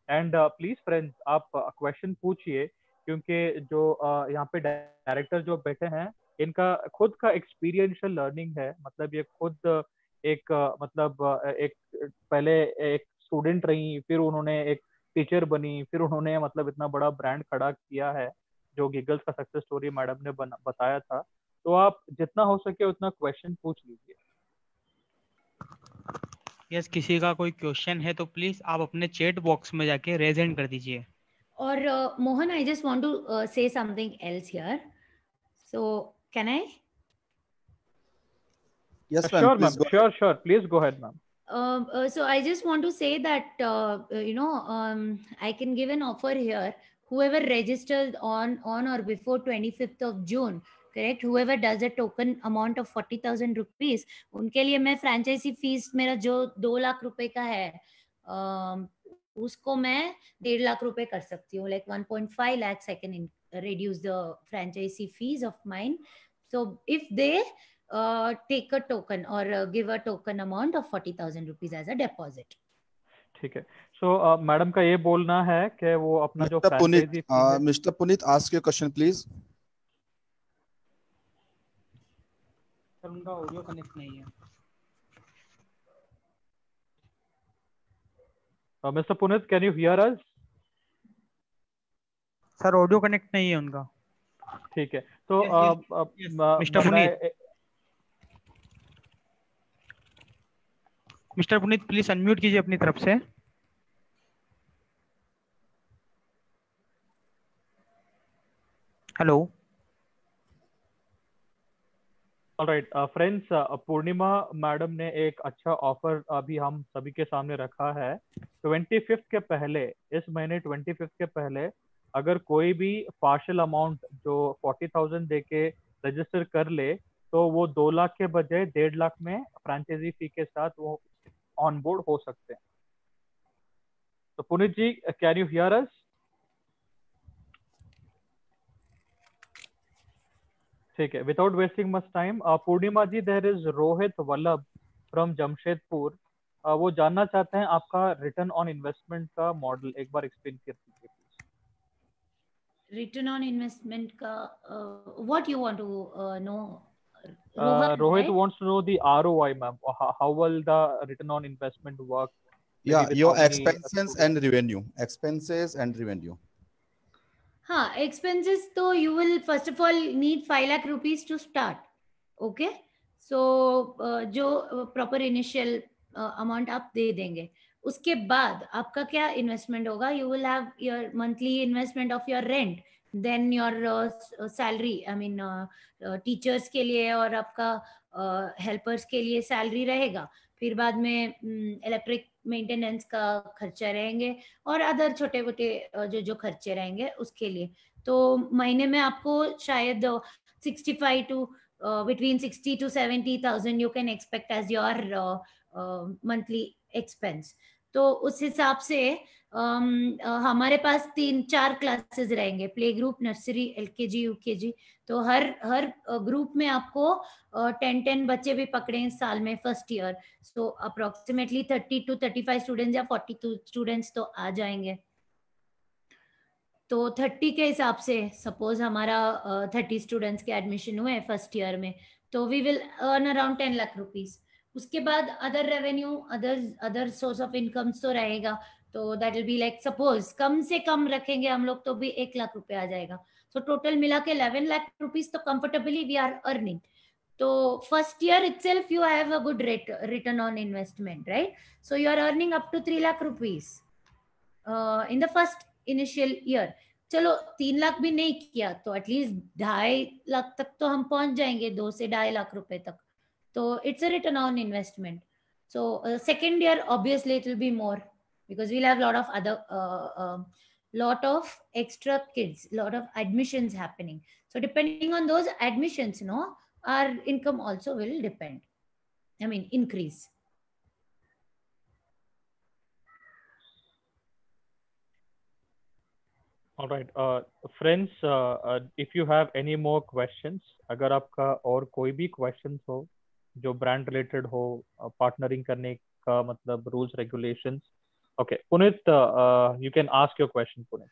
एंड प्लीज फ्रेंड्स, आप क्वेश्चन पूछिए, क्योंकि जो यहाँ पे डायरेक्टर जो बैठे हैं, इनका खुद का एक्सपीरियंशियल लर्निंग है. मतलब ये खुद एक एक पहले एक स्टूडेंट रही, फिर उन्होंने एक टीचर बनी, फिर उन्होंने मतलब इतना बड़ा ब्रांड खड़ा किया है, जो गिगल्स का सक्सेस स्टोरी मैडम ने बताया था. तो आप जितना हो सके उतना क्वेश्चन पूछ लीजिए. यस, किसी का कोई क्वेश्चन है तो प्लीज आप अपने चैट बॉक्स में जाके रेज हैंड कर दीजिए. और Mohan, I just want to say something else here, so can I? Yes ma'am, sure, please go ahead ma'am. So I just want to say that I can give an offer here. Whoever registers on or before 25th of June, correct, whoever does a token amount of 40,000 rupees, उनके लिए मैं franchise fees मेरा जो 2 लाख रुपए का है, उसको मैं 1.5 लाख रुपए कर सकती हूँ, like 1.5 lakhs I can reduce the franchisee fees of mine. So if they take a token or give a token amount of 40,000 rupees as a deposit. ठीक है. सो मैडम का ये बोलना है कि वो अपना जो फ्रैंचाइजी फी है. Mister Puneet, ask your question please. Sir उनका ऑडियो कनेक्ट नहीं है. Mister Puneet, can you hear us? Sir audio connect नहीं है उनका. ठीक है. तो मिस्टर पुनीत प्लीज अनम्यूट कीजिए अपनी तरफ से. हेलो. ऑलराइट फ्रेंड्स, पूर्णिमा मैडम ने एक अच्छा ऑफर अभी हम सभी के सामने रखा है. 25 के पहले, इस महीने 25 के पहले अगर कोई भी पार्शियल अमाउंट जो 40,000 दे के रजिस्टर कर ले तो वो 2 लाख के बजाय 1.5 लाख में फ्रैंचाइजी फी के साथ वो ऑन बोर्ड हो सकते हैं. तो Puneet ji, can you hear us? ठीक है. Without wasting much time, Purnima ji, there is Rohit Vallabh from Jamshedpur. वो जानना चाहते हैं आपका रिटर्न ऑन इन्वेस्टमेंट का मॉडल. एक बार एक्सप्लेन कर दीजिए प्लीज. रिटर्न ऑन इन्वेस्टमेंट का what you want to know? Rohit wants to know the ROI, ma'am. How will the return on investment work? Yeah, your expenses and revenue. Expenses and revenue. हाँ, expenses तो you will first of all need 5 lakh rupees to start. Okay, so जो proper initial amount आप दे देंगे, उसके बाद आपका क्या investment होगा? You will have your monthly investment of your rent, then your salary. I mean teachers के लिए और आपका helpers के लिए salary रहेगा. फिर बाद में इलेक्ट्रिक मेंटेनेंस का खर्चा रहेंगे और अदर छोटे मोटे जो खर्चे रहेंगे उसके लिए. तो महीने में आपको शायद 65 to between 60 to 70,000 you can expect as your monthly expense. तो उस हिसाब से हमारे पास 3-4 क्लासेस रहेंगे, play group, nursery, LKG, UKG. तो हर ग्रुप में आपको 10 बच्चे भी पकड़े साल में first year. So approximately 30 to 35 students या 42 स्टूडेंट्स तो आ जाएंगे. तो 30 के हिसाब से सपोज हमारा 30 स्टूडेंट्स के एडमिशन हुए फर्स्ट ईयर में, तो we will earn around 10 lakh rupees. उसके बाद other revenue, other source of income तो रहेगा. तो that will be like suppose कम से कम रखेंगे हम लोग तो भी 1 लाख रुपए आ जाएगा. सो टोटल मिला के 11 लाख रुपीस तो कंफर्टेबली वी आर अर्निंग. तो first year itself you have a good return on investment, right? So you are earning up to 3 lakh rupees in the first initial year. चलो 3 लाख भी नहीं किया तो at least 2.5 lakh तक तो हम पहुंच जाएंगे, 2 से 2.5 लाख रुपए तक. तो it's a return on investment. So second year obviously it will be more because we'll have lot of extra kids, lot of admissions happening. So depending on those admissions, our income also will depend. I mean, increase. All right, friends, if you have any more questions, अगर आपका और कोई भी questions हो जो brand related हो, partnering करने का मतलब rules regulations. Okay, Punit, you can ask your question, Punit.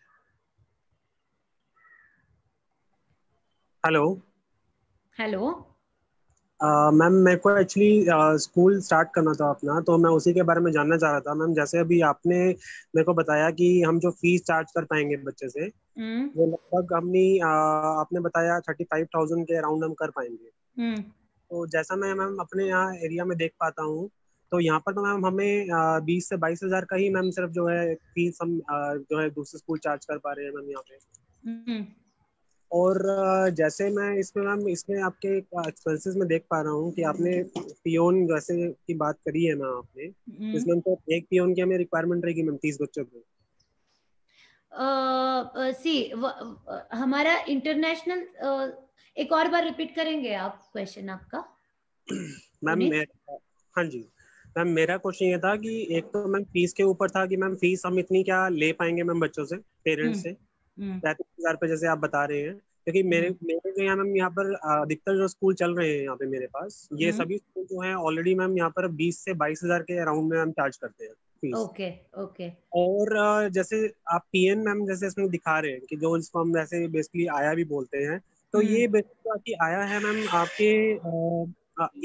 Hello ma'am, मेरे को एक्चुअली स्कूल स्टार्ट करना था अपना, तो मैं उसी के बारे में जानना चाह रहा था मैम. जैसे अभी आपने मेरे को बताया कि हम जो फीस चार्ज कर पाएंगे बच्चे से वो लगभग आपने बताया 35,000 के अराउंड हम कर पाएंगे. तो जैसा मैं मैम अपने यहाँ एरिया में देख पाता हूँ तो यहाँ पर तो मैम हमें 20 से 22 हजार का ही मैम सिर्फ जो है फीस हम जो है दूसरे स्कूल चार्ज कर पा रहे हैं मैम यहाँ पे. और जैसे मैं इसमें मैम इसमें आपके एक्सपेंसेस में देख पा रहा हूँ कि आपने पियोन जैसे की बात करी है मैम आपने, इसमें तो एक पियोन की हमें रिक्वायरमेंट रहेगी मैम 30 बच्चों को. हमारा इंटरनेशनल, एक और बार रिपीट करेंगे आप क्वेश्चन आपका? मैम हाँ जी, मैम मेरा क्वेश्चन ये था कि एक तो मैम फीस के ऊपर था कि मैम फीस हम इतनी क्या ले पाएंगे मैम बच्चों से, पेरेंट्स से 35,000 रुपये जैसे आप बता रहे हैं, क्योंकि मेरे मेरे जो यहाँ मैम यहाँ पर अधिकतर जो स्कूल चल रहे हैं यहाँ पे मेरे पास, ये सभी स्कूल जो हैं ऑलरेडी मैम यहाँ पर 20 से 22,000 के अराउंड में हम चार्ज करते हैं फीस। Okay okay. और जैसे आप पीएन मैम जैसे इसमें दिखा रहे हैं कि जो इसको हम वैसे बेसिकली आया भी बोलते हैं, तो ये बेसिकली आपकी आया है मैम आपके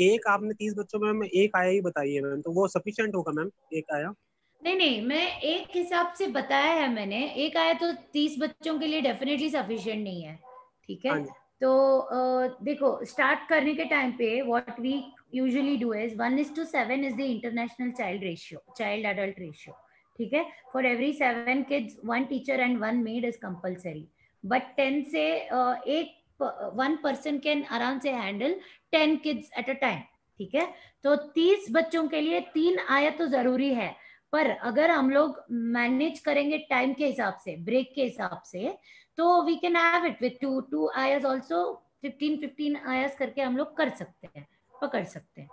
एक आपने 30 बच्चों में मैम एक आया ही बताई है मैम, तो वो सफिशिएंट होगा मैम एक आया? नहीं, मैं एक हिसाब से बताया है मैंने, एक आया तो 30 बच्चों के लिए डेफिनेटली सफिशिएंट नहीं है, ठीक है। तो देखो स्टार्ट करने के टाइम पे what we usually do is 1:7 is the international child ratio, child adult ratio, ठीक है। For every 7 kids 1 teacher and 1 maid is compulsory, but 10 से एक 1 person कैन आराम से handle 10 kids at a time, ठीक है। तो 30 बच्चों के लिए 3 आया तो जरूरी है, पर अगर हम लोग मैनेज करेंगे टाइम के हिसाब से, ब्रेक के हिसाब से, तो we can have it with 2 ayahs also, 15 ayahs करके हम लोग कर सकते हैं, पकड़ सकते हैं।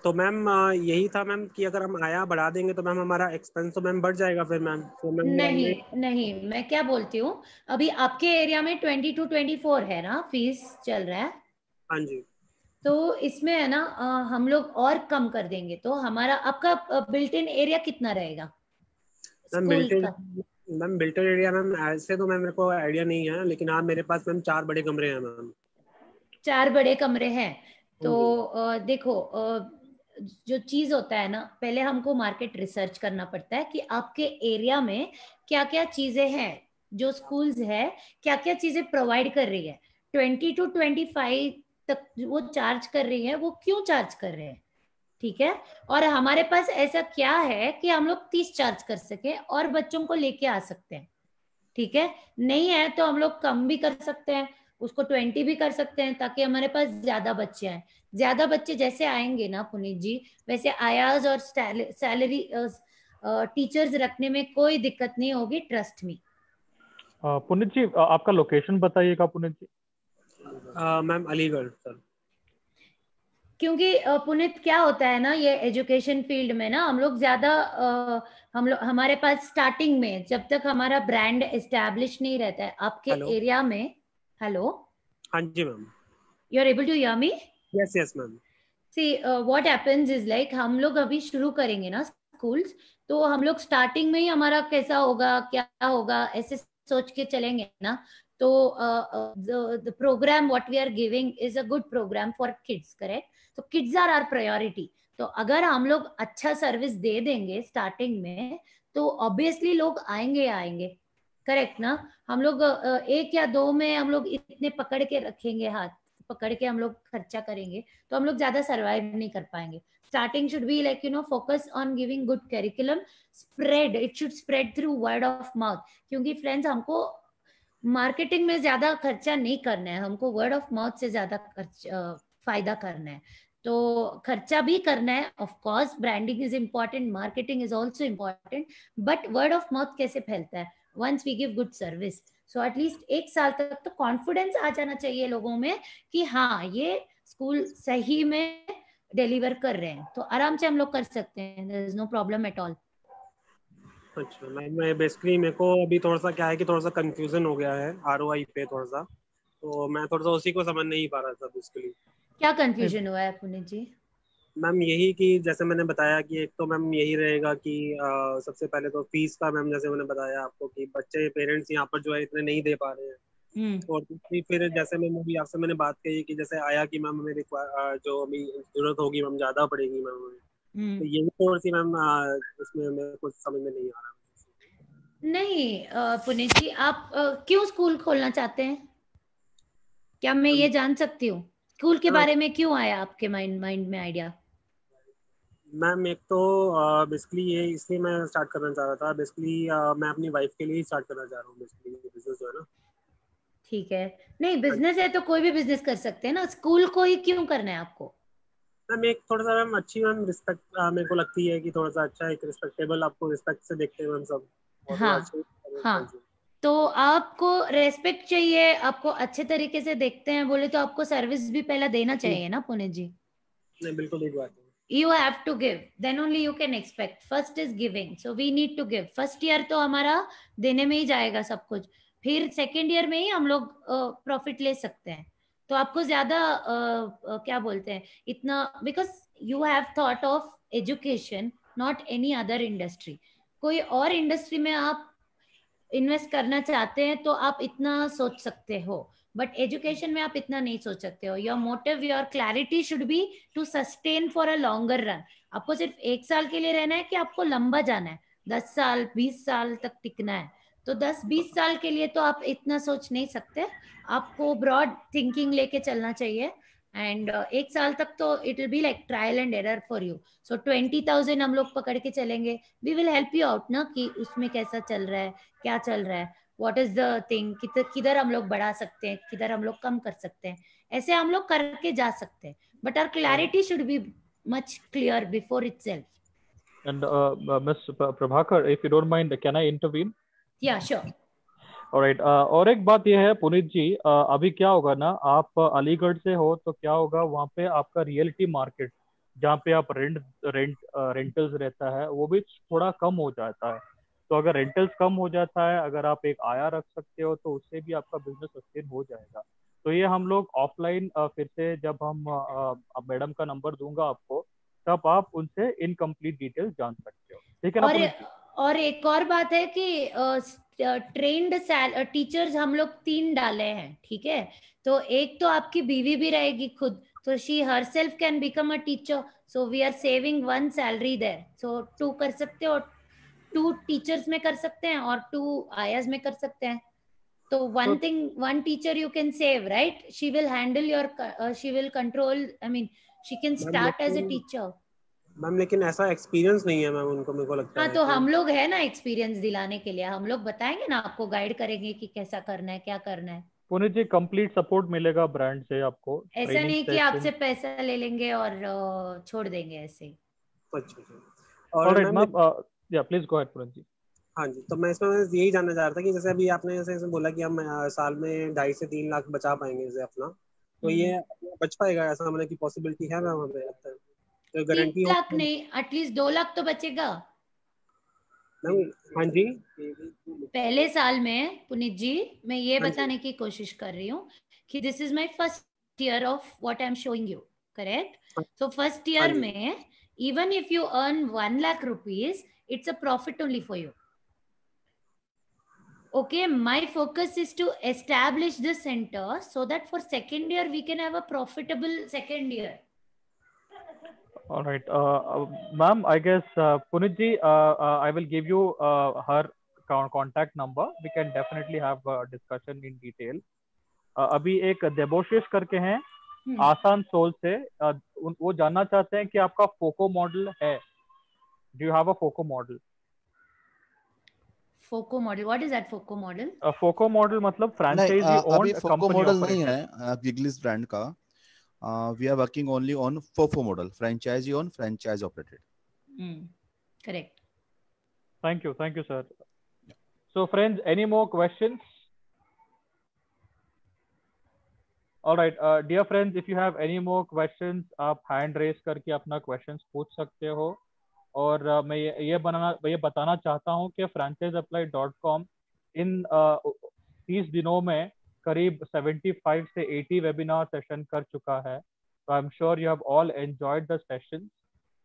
तो मैम यही था मैम कि अगर हम आया बढ़ा देंगे तो मैम हमारा एक्सपेंस तो मैम बढ़ जाएगा फिर मैम। तो नहीं, मैं क्या बोलती हूँ, अभी आपके एरिया में 20 to 24 है ना फीस चल रहा है? हाँ जी। तो इसमें है ना हम लोग और कम कर देंगे, तो हमारा आपका बिल्ट इन एरिया कितना रहेगा स्कूल का? Ma'am built in area ma'am ऐसे तो मैम मेरे को आइडिया नहीं है, लेकिन हाँ मेरे पास मैम 4 बड़े कमरे हैं मैम। 4 बड़े कमरे हैं तो देखो जो चीज होता है ना, पहले हमको मार्केट रिसर्च करना पड़ता है कि आपके एरिया में क्या क्या चीजें हैं, जो स्कूल्स है क्या क्या चीजें प्रोवाइड कर रही है। 20 to 25 तक वो चार्ज कर रही है, वो क्यों चार्ज कर रहे हैं, ठीक है। और हमारे पास ऐसा क्या है कि हम लोग 30 चार्ज कर सके और बच्चों को लेके आ सकते हैं, ठीक है। नहीं है तो हम लोग कम भी कर सकते हैं, उसको 20 भी कर सकते हैं, ताकि हमारे पास ज्यादा बच्चे आए। ज्यादा बच्चे जैसे आएंगे ना पुनीत जी, वैसे आयाज और सैलरी टीचर्स रखने में कोई दिक्कत नहीं होगी, ट्रस्ट मी। पुनीत जी आपका लोकेशन बताइएगा पुनीत जी। Ma'am Aligarh sir. क्योंकि पुनीत क्या होता है ना, ये एजुकेशन फील्ड में ना हम लोग ज्यादा हमारे पास स्टार्टिंग में जब तक हमारा ब्रांड एस्टैब्लिश नहीं रहता है आपके एरिया में। हेलो, हाँ जी ma'am. You are able to hear me? Yes ma'am. See what happens is like, हम लोग अभी शुरू करेंगे ना स्कूल्स, तो हम लोग स्टार्टिंग में ही हमारा कैसा होगा क्या होगा ऐसे सोच के चलेंगे ना, तो the program what we are giving is a good program for kids, correct? So kids are our priority. तो अगर हम लोग अच्छा सर्विस दे देंगे स्टार्टिंग में, तो ऑब्वियसली लोग आएंगे, करेक्ट ना। हम लोग 1 या 2 में हम लोग इतने पकड़ के रखेंगे, हाथ पकड़ के हम लोग खर्चा करेंगे, तो हम लोग ज्यादा सर्वाइव नहीं कर पाएंगे। Starting should be like focus on giving good curriculum, spread, it should spread through word of mouth, क्योंकि फ्रेंड्स हमको मार्केटिंग में ज्यादा खर्चा नहीं करना है, हमको वर्ड ऑफ माउथ से ज्यादा फायदा करना है। तो खर्चा भी करना है, of course branding is important, marketing is also important, but word of mouth कैसे फैलता है, once we give good service. So at least 1 साल तक तो कॉन्फिडेंस आ जाना चाहिए लोगों में कि हाँ ये स्कूल सही में डिलीवर कर रहे हैं, तो आराम से हम लोग कर सकते हैं, there is no problem at all. अच्छा मैं बेसिकली मेरे को अभी थोड़ा सा क्या है कि थोड़ा सा कंफ्यूजन हो गया है ROI पे थोड़ा सा, तो मैं थोड़ा सा उसी को समझ नहीं पा रहा था बेसिकली। क्या कंफ्यूजन हुआ है पुनीत जी? मैम यही कि जैसे मैंने बताया कि एक तो मैम यही रहेगा कि सबसे पहले तो फीस का मैम जैसे मैंने बताया आपको कि बच्चे पेरेंट्स यहाँ पर जो है इतने नहीं दे पा रहे हैं, और दूसरी फिर जैसे मैम अभी आपसे मैंने बात कही कि जैसे आया कि मैम हमें जो अभी जरूरत होगी मैम ज्यादा पड़ेगी मैम हमें, तो यही थोड़ी सी मैम उसमें मेरे कुछ समझ में नहीं आ रहा। नहीं पुनीत जी, आप क्यों स्कूल खोलना चाहते हैं, क्या मैं ये जान सकती हूँ? स्कूल के बारे में क्यों आया आपके माइंड में आइडिया? मैम एक तो बेसिकली ये इसलिए मैं स्टार्ट करना चाह रहा था, बेसिकली मैं अपनी वाइफ के लिए ही स्टार्ट करना चाह रहा हूँ बेसिकली बिजनेस जो है ना। ठीक है, नहीं बिजनेस है तो कोई भी बिजनेस कर सकते हैं ना, स्कूल को ही क्यों करना है आपको? मैम एक थोड़ा सा मैम अच्छी मैम रिस्पेक्ट मेरे को लगती है कि थोड़ा सा अच्छा एक रिस्पेक्टेबल आपको रिस्पेक्ट से देखते हैं मैम सब। हाँ, तो आपको रेस्पेक्ट चाहिए, आपको अच्छे तरीके से देखते हैं बोले तो आपको सर्विस भी पहला देना चाहिए ना पुनीत जी। नहीं बिल्कुल ठीक बात है। You have to give, then only you can expect. First is giving, so we need to give. First year तो हमारा देने में ही जाएगा सब कुछ, फिर सेकेंड ईयर में ही हम लोग प्रॉफिट ले सकते हैं. तो आपको ज्यादा क्या बोलते हैं इतना, because you have thought of education, not any other industry. कोई और इंडस्ट्री में आप इन्वेस्ट करना चाहते हैं तो आप इतना सोच सकते हो, बट एजुकेशन में आप इतना नहीं सोच सकते हो. Your motive, your clarity should be to sustain for a longer run. आपको सिर्फ 1 साल के लिए रहना है कि आपको लंबा जाना है, 10 साल 20 साल तक टिकना है. तो 10-20 साल के लिए तो आप इतना सोच नहीं सकते. आपको ब्रॉड थिंकिंग लेके चलना चाहिए. एंड 1 साल तक तो it will be like trial and error for you. So 20,000 हम लोग पकड़ के चलेंगे. We will help you out ना, कि उसमें कैसा चल रहा है, क्या चल रहा है, व्हाट इज द थिंग, किधर हम लोग बढ़ा सकते हैं, किधर हम लोग कम कर सकते हैं. ऐसे हम लोग करके जा सकते हैं, but our clarity should be much clear before itself. And Ms. Prabhakar, if you don't mind, can I intervene? Yeah, sure. Alright. और एक बात यह है पुनीत जी, अभी क्या होगा ना, आप अलीगढ़ से हो तो क्या होगा, वहाँ पे आपका रियलिटी मार्केट जहाँ पे आप रेंटल्स रहता है वो भी थोड़ा कम हो जाता है. तो अगर रेंटल्स कम हो जाता है, अगर आप एक आया रख सकते हो तो उससे भी आपका बिजनेस सस्टेन हो जाएगा. तो ये हम लोग ऑफलाइन फिर से जब हम मैडम का नंबर दूंगा आपको, तब आप उनसे इनकम्प्लीट डिटेल्स जान सकते हो. ठीक है ना. और एक और बात है कि ट्रेंड टीचर्स हम लोग 3 डाले हैं, ठीक है. तो एक तो आपकी बीवी भी रहेगी खुद, तो she herself can become a teacher. So we are saving 1 salary there. So 2 कर सकते हो, 2 टीचर्स में कर सकते हैं और 2 आयाज में कर सकते हैं. तो one teacher you can save, right? She will handle your she will control, I mean she can start as a teacher. Ma'am लेकिन ऐसा एक्सपीरियंस नहीं है मैम उनको, मेरे को लगता है. हाँ, तो हम लोग है ना एक्सपीरियंस दिलाने के लिए, हम लोग बताएंगे ना आपको, गाइड करेंगे कि कैसा करना है, क्या करना है. पुनीत जी, कंप्लीट सपोर्ट मिलेगा ब्रांड से आपको. ऐसा नहीं कि आपसे पैसा ले लेंगे और छोड़ देंगे ऐसे ही. अच्छा. और मैम या प्लीज गो अहेड पुनीत जी. हाँ जी, तो मैं इसमें यही जानना चाह रहा था कि जैसे अभी आपने जैसे बोला कि हम साल में 2.5 से 3 लाख बचा पाएंगे जैसे अपना, तो ये बच पाएगा ऐसा, मतलब की पॉसिबिलिटी है मैम हमें लगता है? तो गारंटी 3 लाख नहीं, एटलीस्ट 2 लाख तो बचेगा. हाँ जी. पहले साल में पुनीत जी मैं ये बताने की कोशिश कर रही हूँ कि this is my first year of what I am showing you, correct? So first year में even if you earn 1 lakh rupees, it's a profit only for you. Okay, my focus is to establish the center so that for second year we can have a profitable second year. All right, ma'am, I guess Puneet ji, I will give you her contact number. We can definitely have a discussion in detail. अभी एक देबोशिश करके हैं आसान soul से, वो जानना चाहते हैं कि आपका फोको मॉडल है. Do you have a FOCO model? FOCO model, what is that FOCO model? FOCO model मतलब franchisee owned company model operated. नहीं है Giggles brand का. We are working only on FOFO model, franchisee owned, franchise operated. Correct. Thank you sir. So friends, any more questions? All right, dear friends, if you have any more questions, आप hand raise करके अपना questions पूछ सकते हो. और मैं ये बताना चाहता हूँ कि franchiseapply.com इन 30 दिनों में करीब 75 से 80 वेबिनार सेशन कर चुका है. So I'm sure you have all enjoyed the sessions.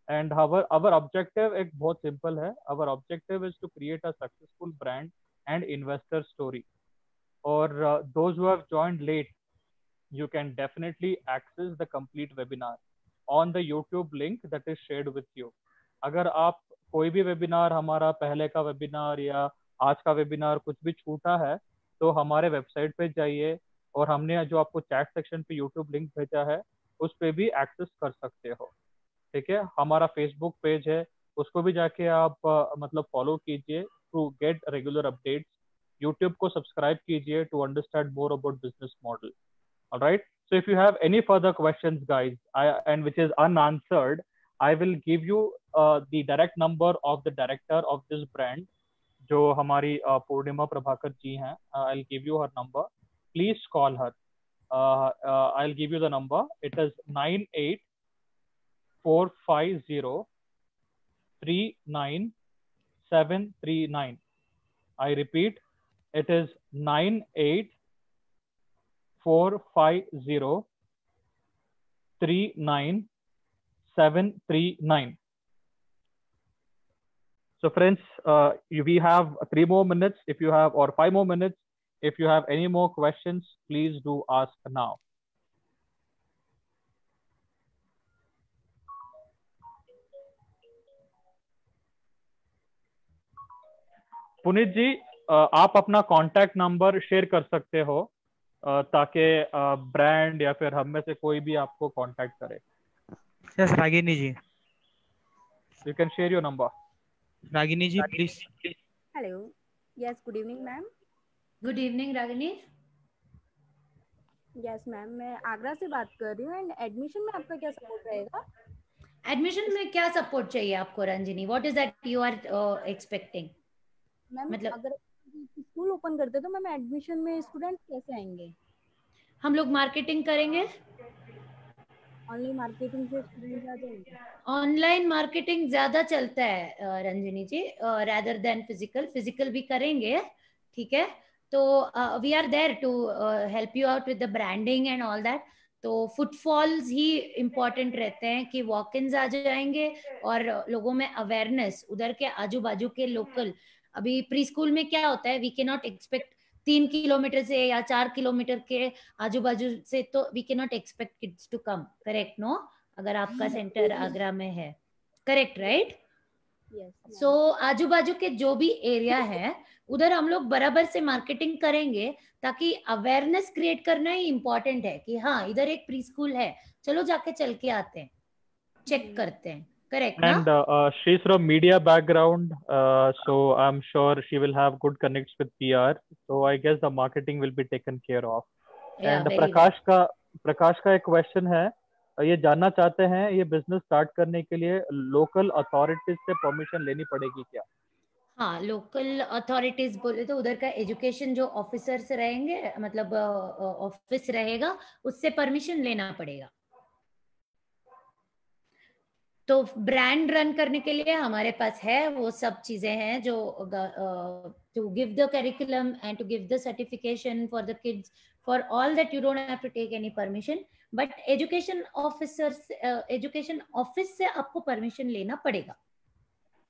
And our objective एक बहुत simple है. Our objective is to create a successful brand and investor story. Or those who have joined late, you can definitely access the complete webinar on the YouTube link that is shared with you. अगर आप कोई भी webinar, हमारा पहले का webinar या आज का वेबिनार कुछ भी छूटा है, तो हमारे वेबसाइट पे जाइए और हमने जो आपको चैट सेक्शन पे YouTube लिंक भेजा है उस पे भी एक्सेस कर सकते हो. ठीक है, हमारा फेसबुक पेज है, उसको भी जाके आप मतलब फॉलो कीजिए to get regular updates. YouTube को सब्सक्राइब कीजिए to understand more about business model. Alright, so if you have any further questions guys and which is unanswered, I will give you the direct number of the director of this brand, जो हमारी पूर्णिमा प्रभाकर जी हैं. I'll give you her number. Please call her. I'll give you the number. It is 984503939. I repeat, it is 984503939. So friends, we have 3 more minutes if you have, or 5 more minutes. If you have any more questions, please do ask now. Puneet जी, आप अपना contact number share कर सकते हो ताकि brand या फिर हम में से कोई भी आपको कांटेक्ट करे. Yes Ragini ji, you can share your number. Ragini ji please. Hello, yes, good evening ma'am. Good evening Ragini. Yes ma'am, मैं आगरा से बात कर रही हूँ. एंड एडमिशन में आपका क्या सपोर्ट रहेगा? एडमिशन में क्या सपोर्ट चाहिए आपको Ranjini? What is that you are expecting? Ma'am मतलब अगर स्कूल ओपन करते तो मैम एडमिशन में स्टूडेंट्स कैसे आएंगे? हम लोग मार्केटिंग करेंगे. ऑनलाइन मार्केटिंग से स्टूडेंट्स आ जाएंगे? ऑनलाइन मार्केटिंग ज्यादा चलता है Ranjini ji, rather than physical. Physical भी करेंगे, ठीक है. तो we are there to help you out with the branding and all that. तो फुटफॉल्स ही इम्पोर्टेंट रहते हैं कि वॉक इन्स आ जाएंगे और लोगों में अवेयरनेस, उधर के आजू बाजू के लोकल. अभी प्री स्कूल में क्या होता है, we can not expect 3 kilometre से या 4 किलोमीटर के आजू बाजू से, तो we can not expect kids to come. Correct no? अगर आपका सेंटर आगरा में है, करेक्ट राइट? सो आजू बाजू के जो भी एरिया है उधर हम लोग बराबर से मार्केटिंग करेंगे ताकि अवेयरनेस क्रिएट करना ही इम्पोर्टेंट है कि हाँ इधर एक प्री स्कूल है, चलो जाके चल के आते हैं, चेक करते हैं. Correct, and she's from media background, so I'm sure she will have good connects with PR, so I guess the marketing will be taken care of. Yeah, and very प्रकाश का एक क्वेश्चन है, ये जानना चाहते हैं ये बिजनेस स्टार्ट करने के लिए लोकल अथॉरिटीज से परमिशन लेनी पड़ेगी क्या? हाँ, लोकल अथॉरिटीज बोले तो उधर का एजुकेशन जो ऑफिसर्स रहेंगे, मतलब ऑफिस रहेगा, उससे परमिशन लेना पड़ेगा. तो ब्रांड रन करने के लिए हमारे पास है वो सब चीजें हैं जो to give the curriculum and to give the certification for the kids. For all that you don't have to take any permission, but education office से आपको परमिशन लेना पड़ेगा.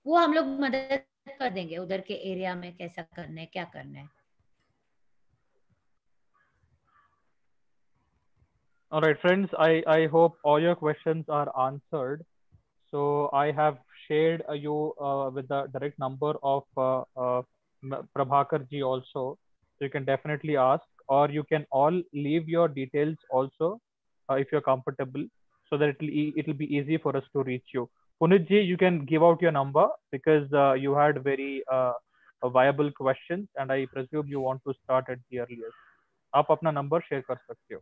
वो हम लोग मदद कर देंगे उधर के एरिया में कैसा करना है, क्या करना है. All right, friends, I hope all your questions are answered. So I have shared you with the direct number of Prabhakar ji also. So you can definitely ask, or you can all leave your details also if you're comfortable, so that it will be easy for us to reach you. Punit ji, you can give out your number because you had very viable questions, and I presume you want to start at the earliest. आप अपना number share कर सकते हो.